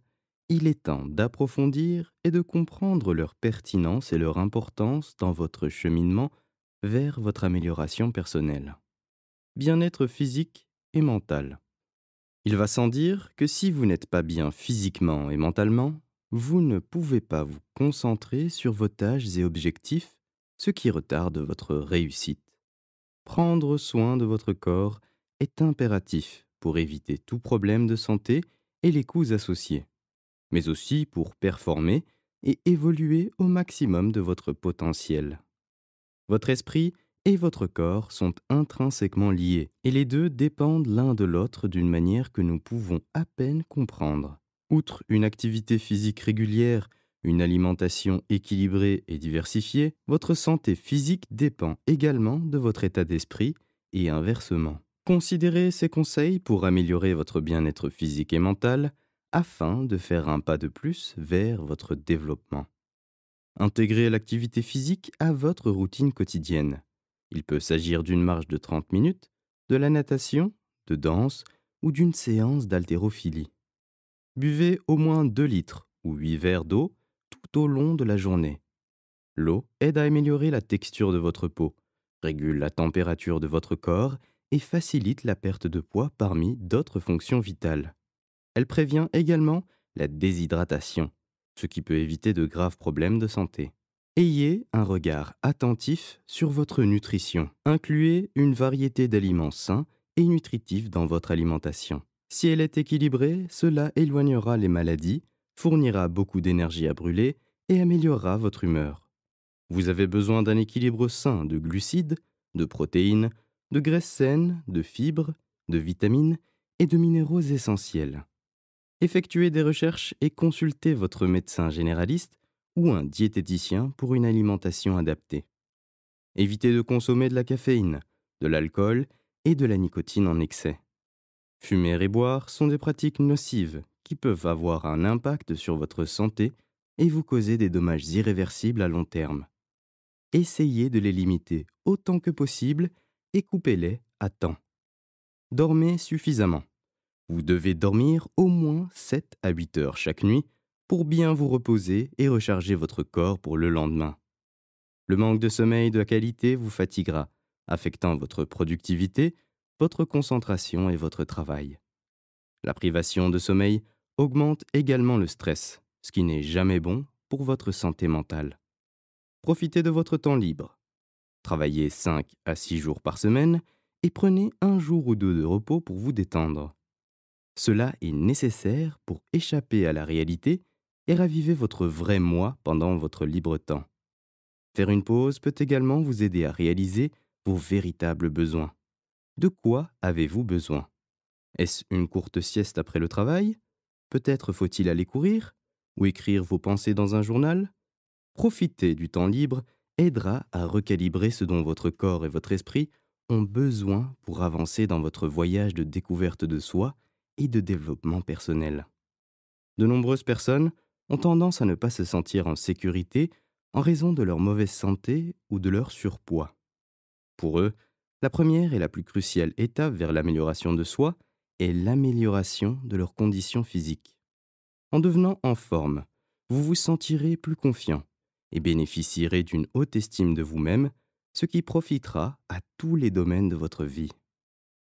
il est temps d'approfondir et de comprendre leur pertinence et leur importance dans votre cheminement vers votre amélioration personnelle. Bien-être physique et mental. Il va sans dire que si vous n'êtes pas bien physiquement et mentalement, vous ne pouvez pas vous concentrer sur vos tâches et objectifs, ce qui retarde votre réussite. Prendre soin de votre corps est impératif pour éviter tout problème de santé et les coûts associés, mais aussi pour performer et évoluer au maximum de votre potentiel. Votre esprit et votre corps sont intrinsèquement liés et les deux dépendent l'un de l'autre d'une manière que nous pouvons à peine comprendre. Outre une activité physique régulière, une alimentation équilibrée et diversifiée, votre santé physique dépend également de votre état d'esprit et inversement. Considérez ces conseils pour améliorer votre bien-être physique et mental afin de faire un pas de plus vers votre développement. Intégrez l'activité physique à votre routine quotidienne. Il peut s'agir d'une marche de 30 minutes, de la natation, de danse ou d'une séance d'haltérophilie. Buvez au moins 2 litres ou 8 verres d'eau tout au long de la journée. L'eau aide à améliorer la texture de votre peau, régule la température de votre corps et facilite la perte de poids parmi d'autres fonctions vitales. Elle prévient également la déshydratation, ce qui peut éviter de graves problèmes de santé. Ayez un regard attentif sur votre nutrition. Incluez une variété d'aliments sains et nutritifs dans votre alimentation. Si elle est équilibrée, cela éloignera les maladies, fournira beaucoup d'énergie à brûler et améliorera votre humeur. Vous avez besoin d'un équilibre sain de glucides, de protéines, de graisses saines, de fibres, de vitamines et de minéraux essentiels. Effectuez des recherches et consultez votre médecin généraliste ou un diététicien pour une alimentation adaptée. Évitez de consommer de la caféine, de l'alcool et de la nicotine en excès. Fumer et boire sont des pratiques nocives qui peuvent avoir un impact sur votre santé et vous causer des dommages irréversibles à long terme. Essayez de les limiter autant que possible et coupez-les à temps. Dormez suffisamment. Vous devez dormir au moins 7 à 8 heures chaque nuit pour bien vous reposer et recharger votre corps pour le lendemain. Le manque de sommeil de qualité vous fatiguera, affectant votre productivité, votre concentration et votre travail. La privation de sommeil augmente également le stress, ce qui n'est jamais bon pour votre santé mentale. Profitez de votre temps libre. Travaillez 5 à 6 jours par semaine et prenez un jour ou deux de repos pour vous détendre. Cela est nécessaire pour échapper à la réalité et raviver votre vrai moi pendant votre libre temps. Faire une pause peut également vous aider à réaliser vos véritables besoins. De quoi avez-vous besoin? Est-ce une courte sieste après le travail? Peut-être faut-il aller courir? Ou écrire vos pensées dans un journal? Profiter du temps libre aidera à recalibrer ce dont votre corps et votre esprit ont besoin pour avancer dans votre voyage de découverte de soi et de développement personnel. De nombreuses personnes ont tendance à ne pas se sentir en sécurité en raison de leur mauvaise santé ou de leur surpoids. Pour eux, la première et la plus cruciale étape vers l'amélioration de soi est l'amélioration de leurs conditions physiques. En devenant en forme, vous vous sentirez plus confiant et bénéficierez d'une haute estime de vous-même, ce qui profitera à tous les domaines de votre vie.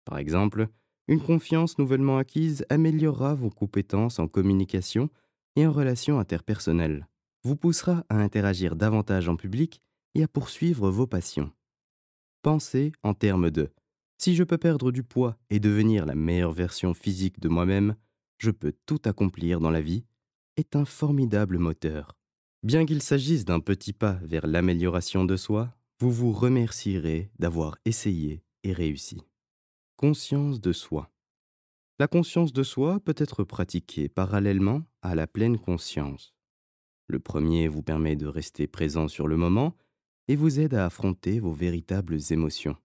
Par exemple, une confiance nouvellement acquise améliorera vos compétences en communication et en relations interpersonnelles, vous poussera à interagir davantage en public et à poursuivre vos passions. Pensez en termes de si je peux perdre du poids et devenir la meilleure version physique de moi-même, je peux tout accomplir dans la vie, est un formidable moteur. Bien qu'il s'agisse d'un petit pas vers l'amélioration de soi, vous vous remercierez d'avoir essayé et réussi. Conscience de soi. La conscience de soi peut être pratiquée parallèlement à la pleine conscience. Le premier vous permet de rester présent sur le moment et vous aide à affronter vos véritables émotions.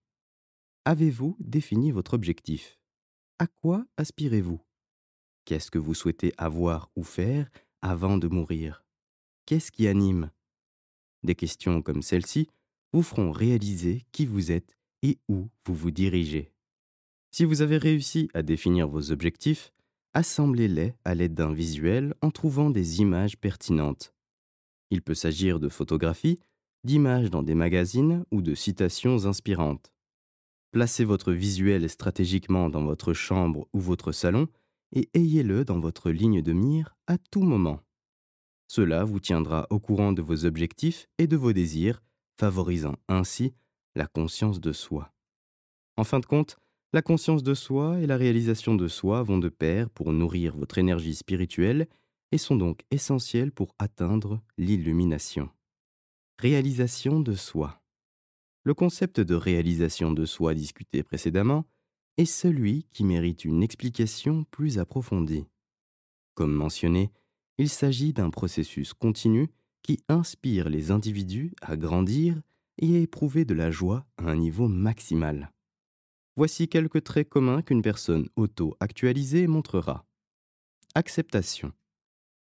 Avez-vous défini votre objectif? À quoi aspirez-vous? Qu'est-ce que vous souhaitez avoir ou faire avant de mourir? Qu'est-ce qui anime? Des questions comme celle-ci vous feront réaliser qui vous êtes et où vous vous dirigez. Si vous avez réussi à définir vos objectifs, assemblez-les à l'aide d'un visuel en trouvant des images pertinentes. Il peut s'agir de photographies, d'images dans des magazines ou de citations inspirantes. Placez votre visuel stratégiquement dans votre chambre ou votre salon et ayez-le dans votre ligne de mire à tout moment. Cela vous tiendra au courant de vos objectifs et de vos désirs, favorisant ainsi la conscience de soi. En fin de compte, la conscience de soi et la réalisation de soi vont de pair pour nourrir votre énergie spirituelle et sont donc essentielles pour atteindre l'illumination. Réalisation de soi. Le concept de réalisation de soi discuté précédemment est celui qui mérite une explication plus approfondie. Comme mentionné, il s'agit d'un processus continu qui inspire les individus à grandir et à éprouver de la joie à un niveau maximal. Voici quelques traits communs qu'une personne auto-actualisée montrera. Acceptation.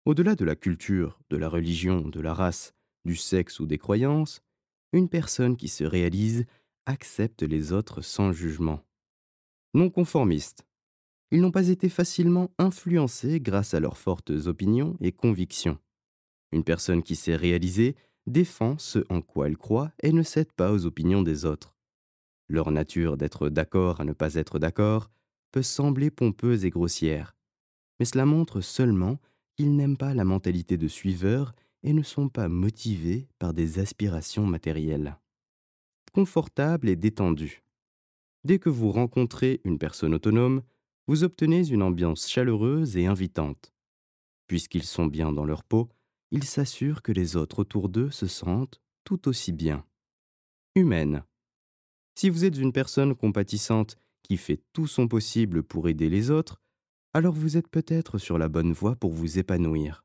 Au-delà de la culture, de la religion, de la race, du sexe ou des croyances, une personne qui se réalise accepte les autres sans jugement. Non conformiste. Ils n'ont pas été facilement influencés grâce à leurs fortes opinions et convictions. Une personne qui s'est réalisée défend ce en quoi elle croit et ne cède pas aux opinions des autres. Leur nature d'être d'accord à ne pas être d'accord peut sembler pompeuse et grossière, mais cela montre seulement qu'ils n'aiment pas la mentalité de suiveurs et ne sont pas motivés par des aspirations matérielles. Confortable et détendu. Dès que vous rencontrez une personne autonome, vous obtenez une ambiance chaleureuse et invitante. Puisqu'ils sont bien dans leur peau, ils s'assurent que les autres autour d'eux se sentent tout aussi bien. Humaine. Si vous êtes une personne compatissante qui fait tout son possible pour aider les autres, alors vous êtes peut-être sur la bonne voie pour vous épanouir.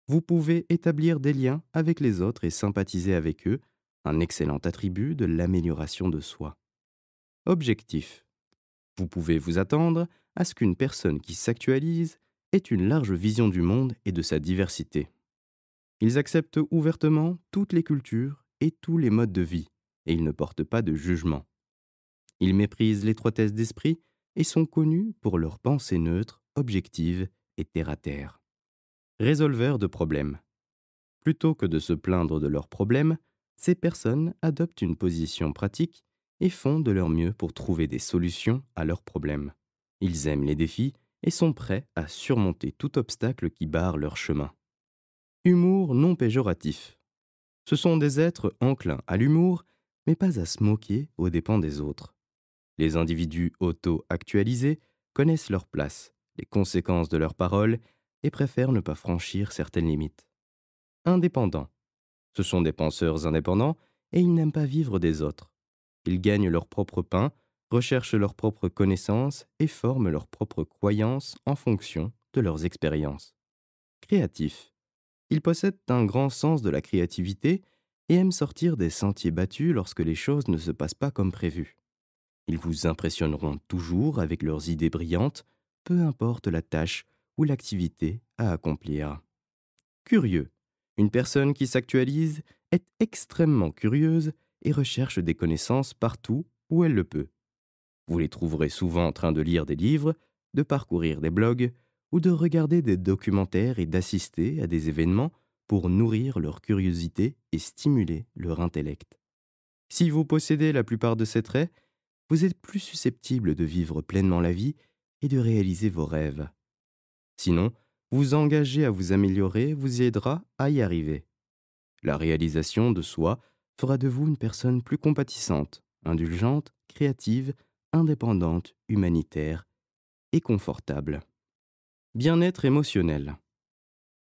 Vous pouvez établir des liens avec les autres et sympathiser avec eux, un excellent attribut de l'amélioration de soi. Objectif. Vous pouvez vous attendre à ce qu'une personne qui s'actualise ait une large vision du monde et de sa diversité. Ils acceptent ouvertement toutes les cultures et tous les modes de vie, et ils ne portent pas de jugement. Ils méprisent l'étroitesse d'esprit et sont connus pour leurs pensées neutres, objectives et terre-à-terre. Résolveurs de problèmes. Plutôt que de se plaindre de leurs problèmes, ces personnes adoptent une position pratique et font de leur mieux pour trouver des solutions à leurs problèmes. Ils aiment les défis et sont prêts à surmonter tout obstacle qui barre leur chemin. Humour non péjoratif. Ce sont des êtres enclins à l'humour, mais pas à se moquer aux dépens des autres. Les individus auto-actualisés connaissent leur place les conséquences de leurs paroles et préfèrent ne pas franchir certaines limites. Indépendants. Ce sont des penseurs indépendants et ils n'aiment pas vivre des autres. Ils gagnent leur propre pain, recherchent leurs propres connaissances et forment leurs propres croyances en fonction de leurs expériences. Créatifs. Ils possèdent un grand sens de la créativité et aiment sortir des sentiers battus lorsque les choses ne se passent pas comme prévu. Ils vous impressionneront toujours avec leurs idées brillantes, peu importe la tâche ou l'activité à accomplir. Curieux. Une personne qui s'actualise est extrêmement curieuse et recherche des connaissances partout où elle le peut. Vous les trouverez souvent en train de lire des livres, de parcourir des blogs ou de regarder des documentaires et d'assister à des événements pour nourrir leur curiosité et stimuler leur intellect. Si vous possédez la plupart de ces traits, vous êtes plus susceptible de vivre pleinement la vie et de réaliser vos rêves. Sinon, vous engager à vous améliorer vous aidera à y arriver. La réalisation de soi fera de vous une personne plus compatissante, indulgente, créative, indépendante, humanitaire et confortable. Bien-être émotionnel.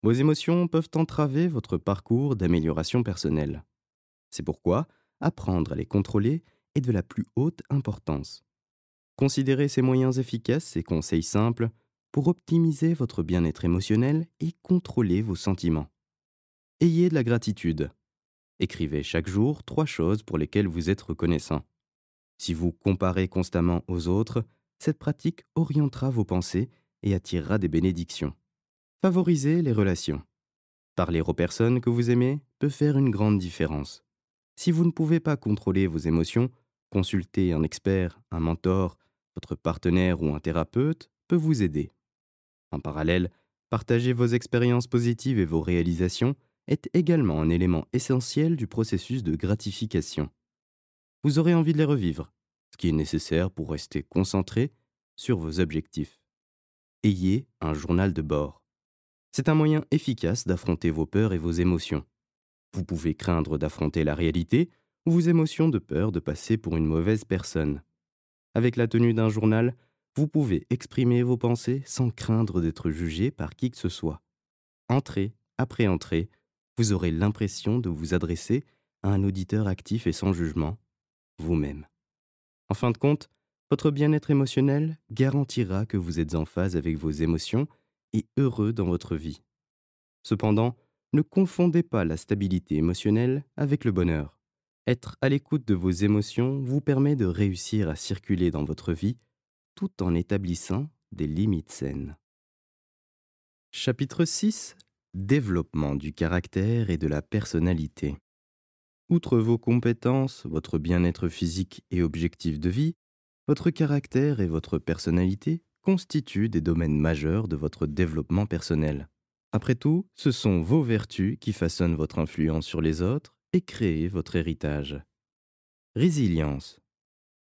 Vos émotions peuvent entraver votre parcours d'amélioration personnelle. C'est pourquoi apprendre à les contrôler est de la plus haute importance. Considérez ces moyens efficaces et conseils simples pour optimiser votre bien-être émotionnel et contrôler vos sentiments. Ayez de la gratitude. Écrivez chaque jour 3 choses pour lesquelles vous êtes reconnaissant. Si vous comparez constamment aux autres, cette pratique orientera vos pensées et attirera des bénédictions. Favorisez les relations. Parler aux personnes que vous aimez peut faire une grande différence. Si vous ne pouvez pas contrôler vos émotions, consulter un expert, un mentor, votre partenaire ou un thérapeute peut vous aider. En parallèle, partager vos expériences positives et vos réalisations est également un élément essentiel du processus de gratification. Vous aurez envie de les revivre, ce qui est nécessaire pour rester concentré sur vos objectifs. Ayez un journal de bord. C'est un moyen efficace d'affronter vos peurs et vos émotions. Vous pouvez craindre d'affronter la réalité ou vos émotions de peur de passer pour une mauvaise personne. Avec la tenue d'un journal, vous pouvez exprimer vos pensées sans craindre d'être jugé par qui que ce soit. Entrée après entrée, vous aurez l'impression de vous adresser à un auditeur actif et sans jugement, vous-même. En fin de compte, votre bien-être émotionnel garantira que vous êtes en phase avec vos émotions et heureux dans votre vie. Cependant, ne confondez pas la stabilité émotionnelle avec le bonheur. Être à l'écoute de vos émotions vous permet de réussir à circuler dans votre vie tout en établissant des limites saines. Chapitre 6. Développement du caractère et de la personnalité. Outre vos compétences, votre bien-être physique et objectif de vie, votre caractère et votre personnalité constituent des domaines majeurs de votre développement personnel. Après tout, ce sont vos vertus qui façonnent votre influence sur les autres et créent votre héritage. Résilience.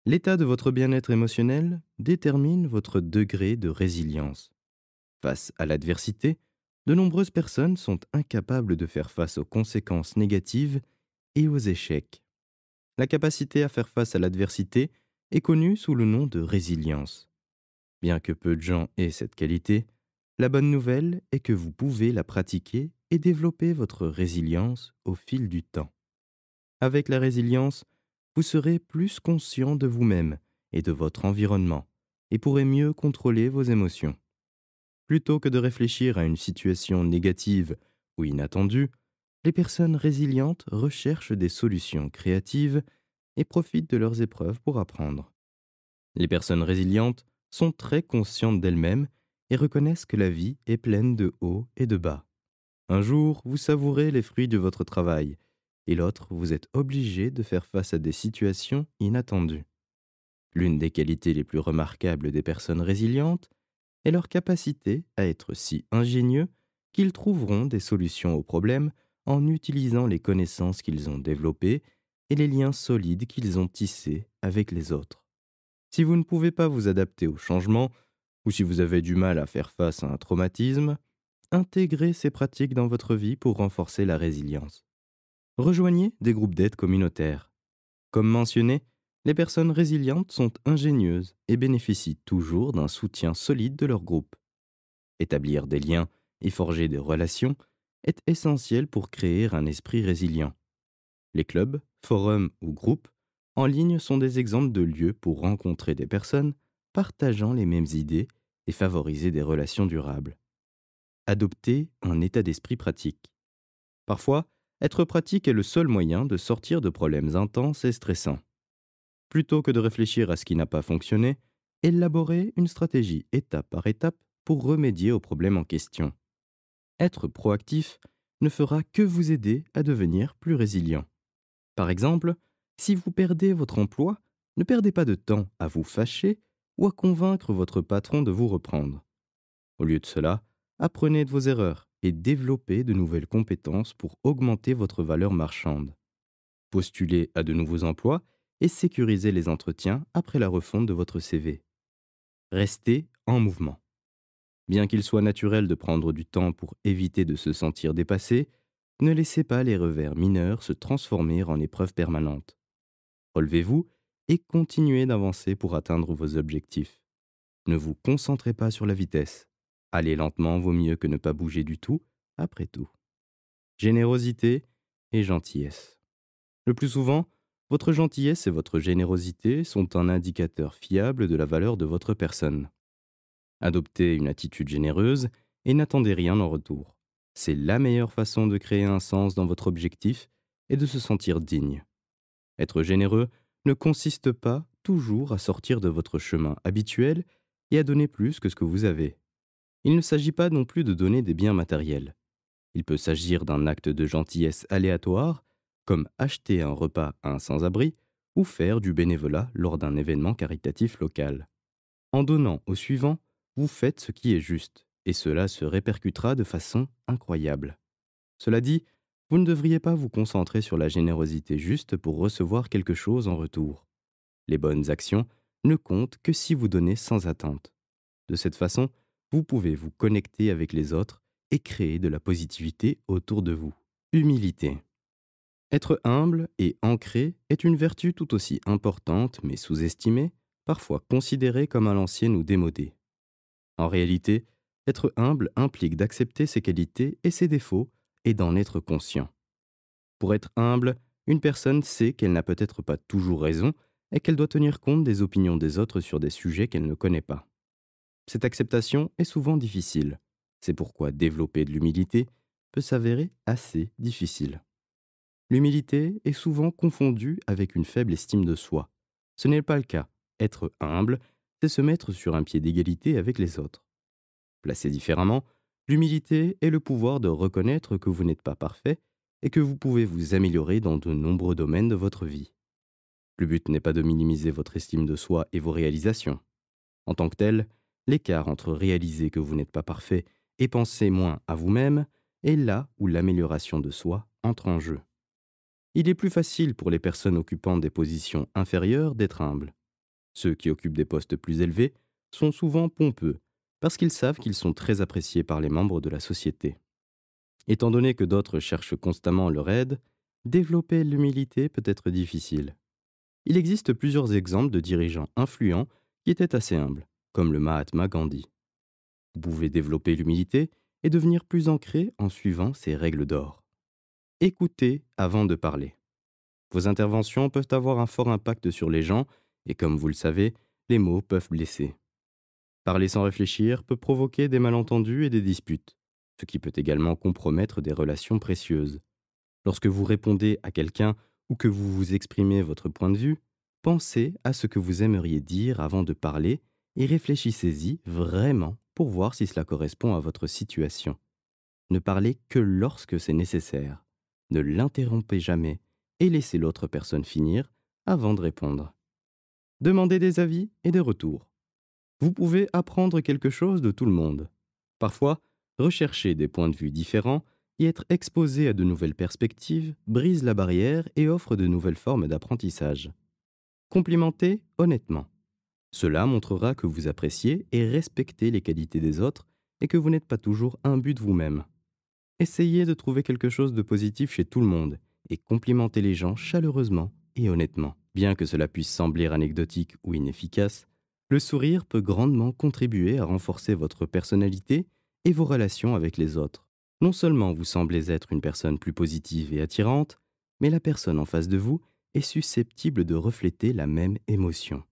L'état de votre bien-être émotionnel détermine votre degré de résilience. Face à l'adversité, de nombreuses personnes sont incapables de faire face aux conséquences négatives et aux échecs. La capacité à faire face à l'adversité est connue sous le nom de résilience. Bien que peu de gens aient cette qualité, la bonne nouvelle est que vous pouvez la pratiquer et développer votre résilience au fil du temps. Avec la résilience, vous serez plus conscient de vous-même et de votre environnement et pourrez mieux contrôler vos émotions. Plutôt que de réfléchir à une situation négative ou inattendue, les personnes résilientes recherchent des solutions créatives et profitent de leurs épreuves pour apprendre. Les personnes résilientes sont très conscientes d'elles-mêmes et reconnaissent que la vie est pleine de hauts et de bas. Un jour, vous savourez les fruits de votre travail, et l'autre, vous êtes obligé de faire face à des situations inattendues. L'une des qualités les plus remarquables des personnes résilientes est leur capacité à être si ingénieux qu'ils trouveront des solutions aux problèmes en utilisant les connaissances qu'ils ont développées et les liens solides qu'ils ont tissés avec les autres. Si vous ne pouvez pas vous adapter au changement, ou si vous avez du mal à faire face à un traumatisme, intégrez ces pratiques dans votre vie pour renforcer la résilience. Rejoignez des groupes d'aide communautaires. Comme mentionné, les personnes résilientes sont ingénieuses et bénéficient toujours d'un soutien solide de leur groupe. Établir des liens et forger des relations est essentiel pour créer un esprit résilient. Les clubs, forums ou groupes en ligne sont des exemples de lieux pour rencontrer des personnes partageant les mêmes idées et favoriser des relations durables. Adopter un état d'esprit pratique. Parfois, être pratique est le seul moyen de sortir de problèmes intenses et stressants. Plutôt que de réfléchir à ce qui n'a pas fonctionné, élaborer une stratégie étape par étape pour remédier aux problèmes en question. Être proactif ne fera que vous aider à devenir plus résilient. Par exemple, si vous perdez votre emploi, ne perdez pas de temps à vous fâcher ou à convaincre votre patron de vous reprendre. Au lieu de cela, apprenez de vos erreurs et développez de nouvelles compétences pour augmenter votre valeur marchande. Postulez à de nouveaux emplois et sécurisez les entretiens après la refonte de votre CV. Restez en mouvement. Bien qu'il soit naturel de prendre du temps pour éviter de se sentir dépassé, ne laissez pas les revers mineurs se transformer en épreuves permanentes. Relevez-vous et continuez d'avancer pour atteindre vos objectifs. Ne vous concentrez pas sur la vitesse. Aller lentement vaut mieux que ne pas bouger du tout, après tout. Générosité et gentillesse. Le plus souvent, votre gentillesse et votre générosité sont un indicateur fiable de la valeur de votre personne. Adoptez une attitude généreuse et n'attendez rien en retour. C'est la meilleure façon de créer un sens dans votre objectif et de se sentir digne. Être généreux ne consiste pas toujours à sortir de votre chemin habituel et à donner plus que ce que vous avez. Il ne s'agit pas non plus de donner des biens matériels. Il peut s'agir d'un acte de gentillesse aléatoire, comme acheter un repas à un sans-abri ou faire du bénévolat lors d'un événement caritatif local. En donnant au suivant, vous faites ce qui est juste, et cela se répercutera de façon incroyable. Cela dit, vous ne devriez pas vous concentrer sur la générosité juste pour recevoir quelque chose en retour. Les bonnes actions ne comptent que si vous donnez sans attente. De cette façon, vous pouvez vous connecter avec les autres et créer de la positivité autour de vous. Humilité. Être humble et ancré est une vertu tout aussi importante mais sous-estimée, parfois considérée comme à l'ancienne ou démodée. En réalité, être humble implique d'accepter ses qualités et ses défauts et d'en être conscient. Pour être humble, une personne sait qu'elle n'a peut-être pas toujours raison et qu'elle doit tenir compte des opinions des autres sur des sujets qu'elle ne connaît pas. Cette acceptation est souvent difficile. C'est pourquoi développer de l'humilité peut s'avérer assez difficile. L'humilité est souvent confondue avec une faible estime de soi. Ce n'est pas le cas. Être humble, c'est se mettre sur un pied d'égalité avec les autres. Placé différemment, l'humilité est le pouvoir de reconnaître que vous n'êtes pas parfait et que vous pouvez vous améliorer dans de nombreux domaines de votre vie. Le but n'est pas de minimiser votre estime de soi et vos réalisations. En tant que tel, l'écart entre réaliser que vous n'êtes pas parfait et penser moins à vous-même est là où l'amélioration de soi entre en jeu. Il est plus facile pour les personnes occupant des positions inférieures d'être humbles. Ceux qui occupent des postes plus élevés sont souvent pompeux, parce qu'ils savent qu'ils sont très appréciés par les membres de la société. Étant donné que d'autres cherchent constamment leur aide, développer l'humilité peut être difficile. Il existe plusieurs exemples de dirigeants influents qui étaient assez humbles, comme le Mahatma Gandhi. Vous pouvez développer l'humilité et devenir plus ancré en suivant ces règles d'or. Écoutez avant de parler. Vos interventions peuvent avoir un fort impact sur les gens et comme vous le savez, les mots peuvent blesser. Parler sans réfléchir peut provoquer des malentendus et des disputes, ce qui peut également compromettre des relations précieuses. Lorsque vous répondez à quelqu'un ou que vous vous exprimez votre point de vue, pensez à ce que vous aimeriez dire avant de parler et réfléchissez-y vraiment pour voir si cela correspond à votre situation. Ne parlez que lorsque c'est nécessaire. Ne l'interrompez jamais et laissez l'autre personne finir avant de répondre. Demandez des avis et des retours. Vous pouvez apprendre quelque chose de tout le monde. Parfois, rechercher des points de vue différents et être exposé à de nouvelles perspectives brise la barrière et offre de nouvelles formes d'apprentissage. Complimentez honnêtement. Cela montrera que vous appréciez et respectez les qualités des autres et que vous n'êtes pas toujours imbu de vous-même. Essayez de trouver quelque chose de positif chez tout le monde et complimentez les gens chaleureusement et honnêtement. Bien que cela puisse sembler anecdotique ou inefficace, le sourire peut grandement contribuer à renforcer votre personnalité et vos relations avec les autres. Non seulement vous semblez être une personne plus positive et attirante, mais la personne en face de vous est susceptible de refléter la même émotion.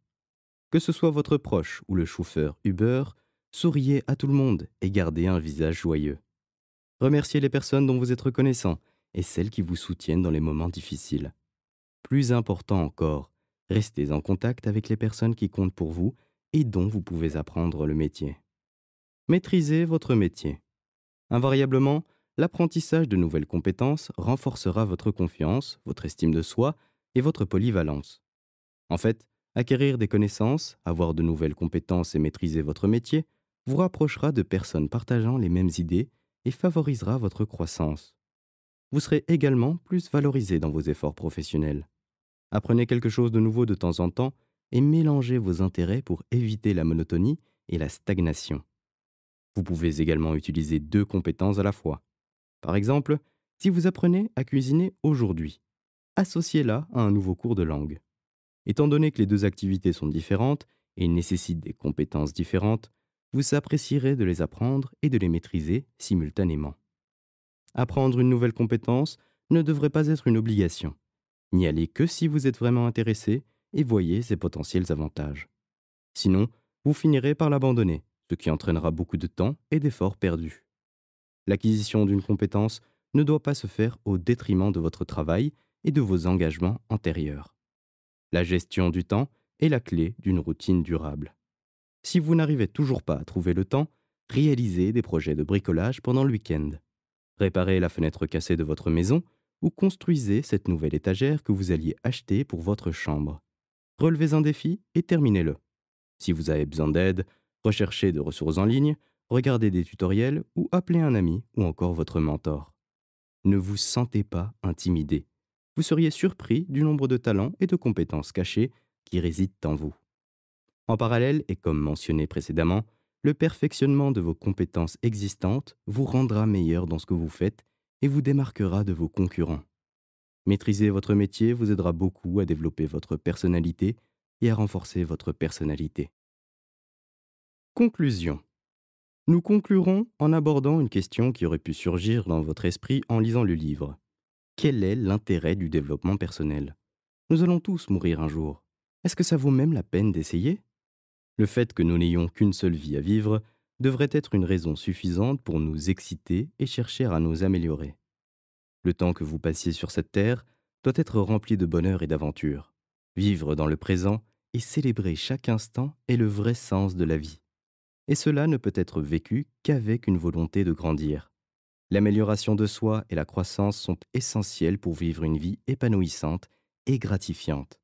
Que ce soit votre proche ou le chauffeur Uber, souriez à tout le monde et gardez un visage joyeux. Remerciez les personnes dont vous êtes reconnaissant et celles qui vous soutiennent dans les moments difficiles. Plus important encore, restez en contact avec les personnes qui comptent pour vous et dont vous pouvez apprendre le métier. Maîtrisez votre métier. Invariablement, l'apprentissage de nouvelles compétences renforcera votre confiance, votre estime de soi et votre polyvalence. En fait, acquérir des connaissances, avoir de nouvelles compétences et maîtriser votre métier vous rapprochera de personnes partageant les mêmes idées et favorisera votre croissance. Vous serez également plus valorisé dans vos efforts professionnels. Apprenez quelque chose de nouveau de temps en temps et mélangez vos intérêts pour éviter la monotonie et la stagnation. Vous pouvez également utiliser deux compétences à la fois. Par exemple, si vous apprenez à cuisiner aujourd'hui, associez-la à un nouveau cours de langue. Étant donné que les deux activités sont différentes et nécessitent des compétences différentes, vous apprécierez de les apprendre et de les maîtriser simultanément. Apprendre une nouvelle compétence ne devrait pas être une obligation. N'y allez que si vous êtes vraiment intéressé et voyez ses potentiels avantages. Sinon, vous finirez par l'abandonner, ce qui entraînera beaucoup de temps et d'efforts perdus. L'acquisition d'une compétence ne doit pas se faire au détriment de votre travail et de vos engagements antérieurs. La gestion du temps est la clé d'une routine durable. Si vous n'arrivez toujours pas à trouver le temps, réalisez des projets de bricolage pendant le week-end. Réparez la fenêtre cassée de votre maison ou construisez cette nouvelle étagère que vous alliez acheter pour votre chambre. Relevez un défi et terminez-le. Si vous avez besoin d'aide, recherchez de ressources en ligne, regardez des tutoriels ou appelez un ami ou encore votre mentor. Ne vous sentez pas intimidé. Vous seriez surpris du nombre de talents et de compétences cachées qui résident en vous. En parallèle, et comme mentionné précédemment, le perfectionnement de vos compétences existantes vous rendra meilleur dans ce que vous faites et vous démarquera de vos concurrents. Maîtriser votre métier vous aidera beaucoup à développer votre personnalité et à renforcer votre personnalité. Conclusion. Nous conclurons en abordant une question qui aurait pu surgir dans votre esprit en lisant le livre. Quel est l'intérêt du développement personnel? Nous allons tous mourir un jour. Est-ce que ça vaut même la peine d'essayer? Le fait que nous n'ayons qu'une seule vie à vivre devrait être une raison suffisante pour nous exciter et chercher à nous améliorer. Le temps que vous passiez sur cette terre doit être rempli de bonheur et d'aventure. Vivre dans le présent et célébrer chaque instant est le vrai sens de la vie. Et cela ne peut être vécu qu'avec une volonté de grandir. L'amélioration de soi et la croissance sont essentielles pour vivre une vie épanouissante et gratifiante.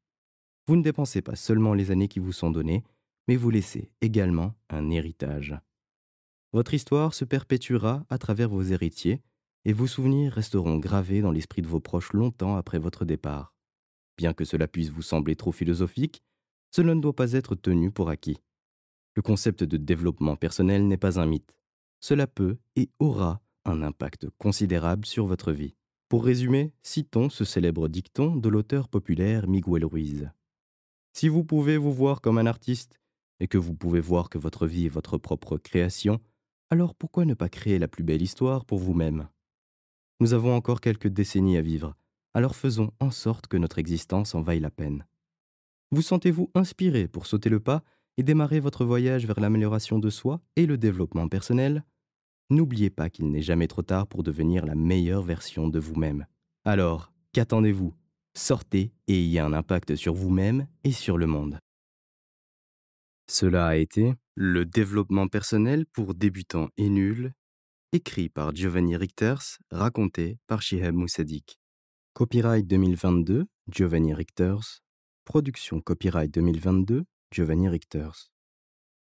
Vous ne dépensez pas seulement les années qui vous sont données, mais vous laissez également un héritage. Votre histoire se perpétuera à travers vos héritiers et vos souvenirs resteront gravés dans l'esprit de vos proches longtemps après votre départ. Bien que cela puisse vous sembler trop philosophique, cela ne doit pas être tenu pour acquis. Le concept de développement personnel n'est pas un mythe. Cela peut et aura un impact considérable sur votre vie. Pour résumer, citons ce célèbre dicton de l'auteur populaire Miguel Ruiz. Si vous pouvez vous voir comme un artiste et que vous pouvez voir que votre vie est votre propre création, alors pourquoi ne pas créer la plus belle histoire pour vous-même? Nous avons encore quelques décennies à vivre, alors faisons en sorte que notre existence en vaille la peine. Vous sentez-vous inspiré pour sauter le pas et démarrer votre voyage vers l'amélioration de soi et le développement personnel? N'oubliez pas qu'il n'est jamais trop tard pour devenir la meilleure version de vous-même. Alors, qu'attendez-vous? Sortez et ayez un impact sur vous-même et sur le monde. Cela a été Le développement personnel pour débutants et nuls, écrit par Giovanni Richters, raconté par Shihab Moussadik. Copyright 2022, Giovanni Richters. Production copyright 2022, Giovanni Richters.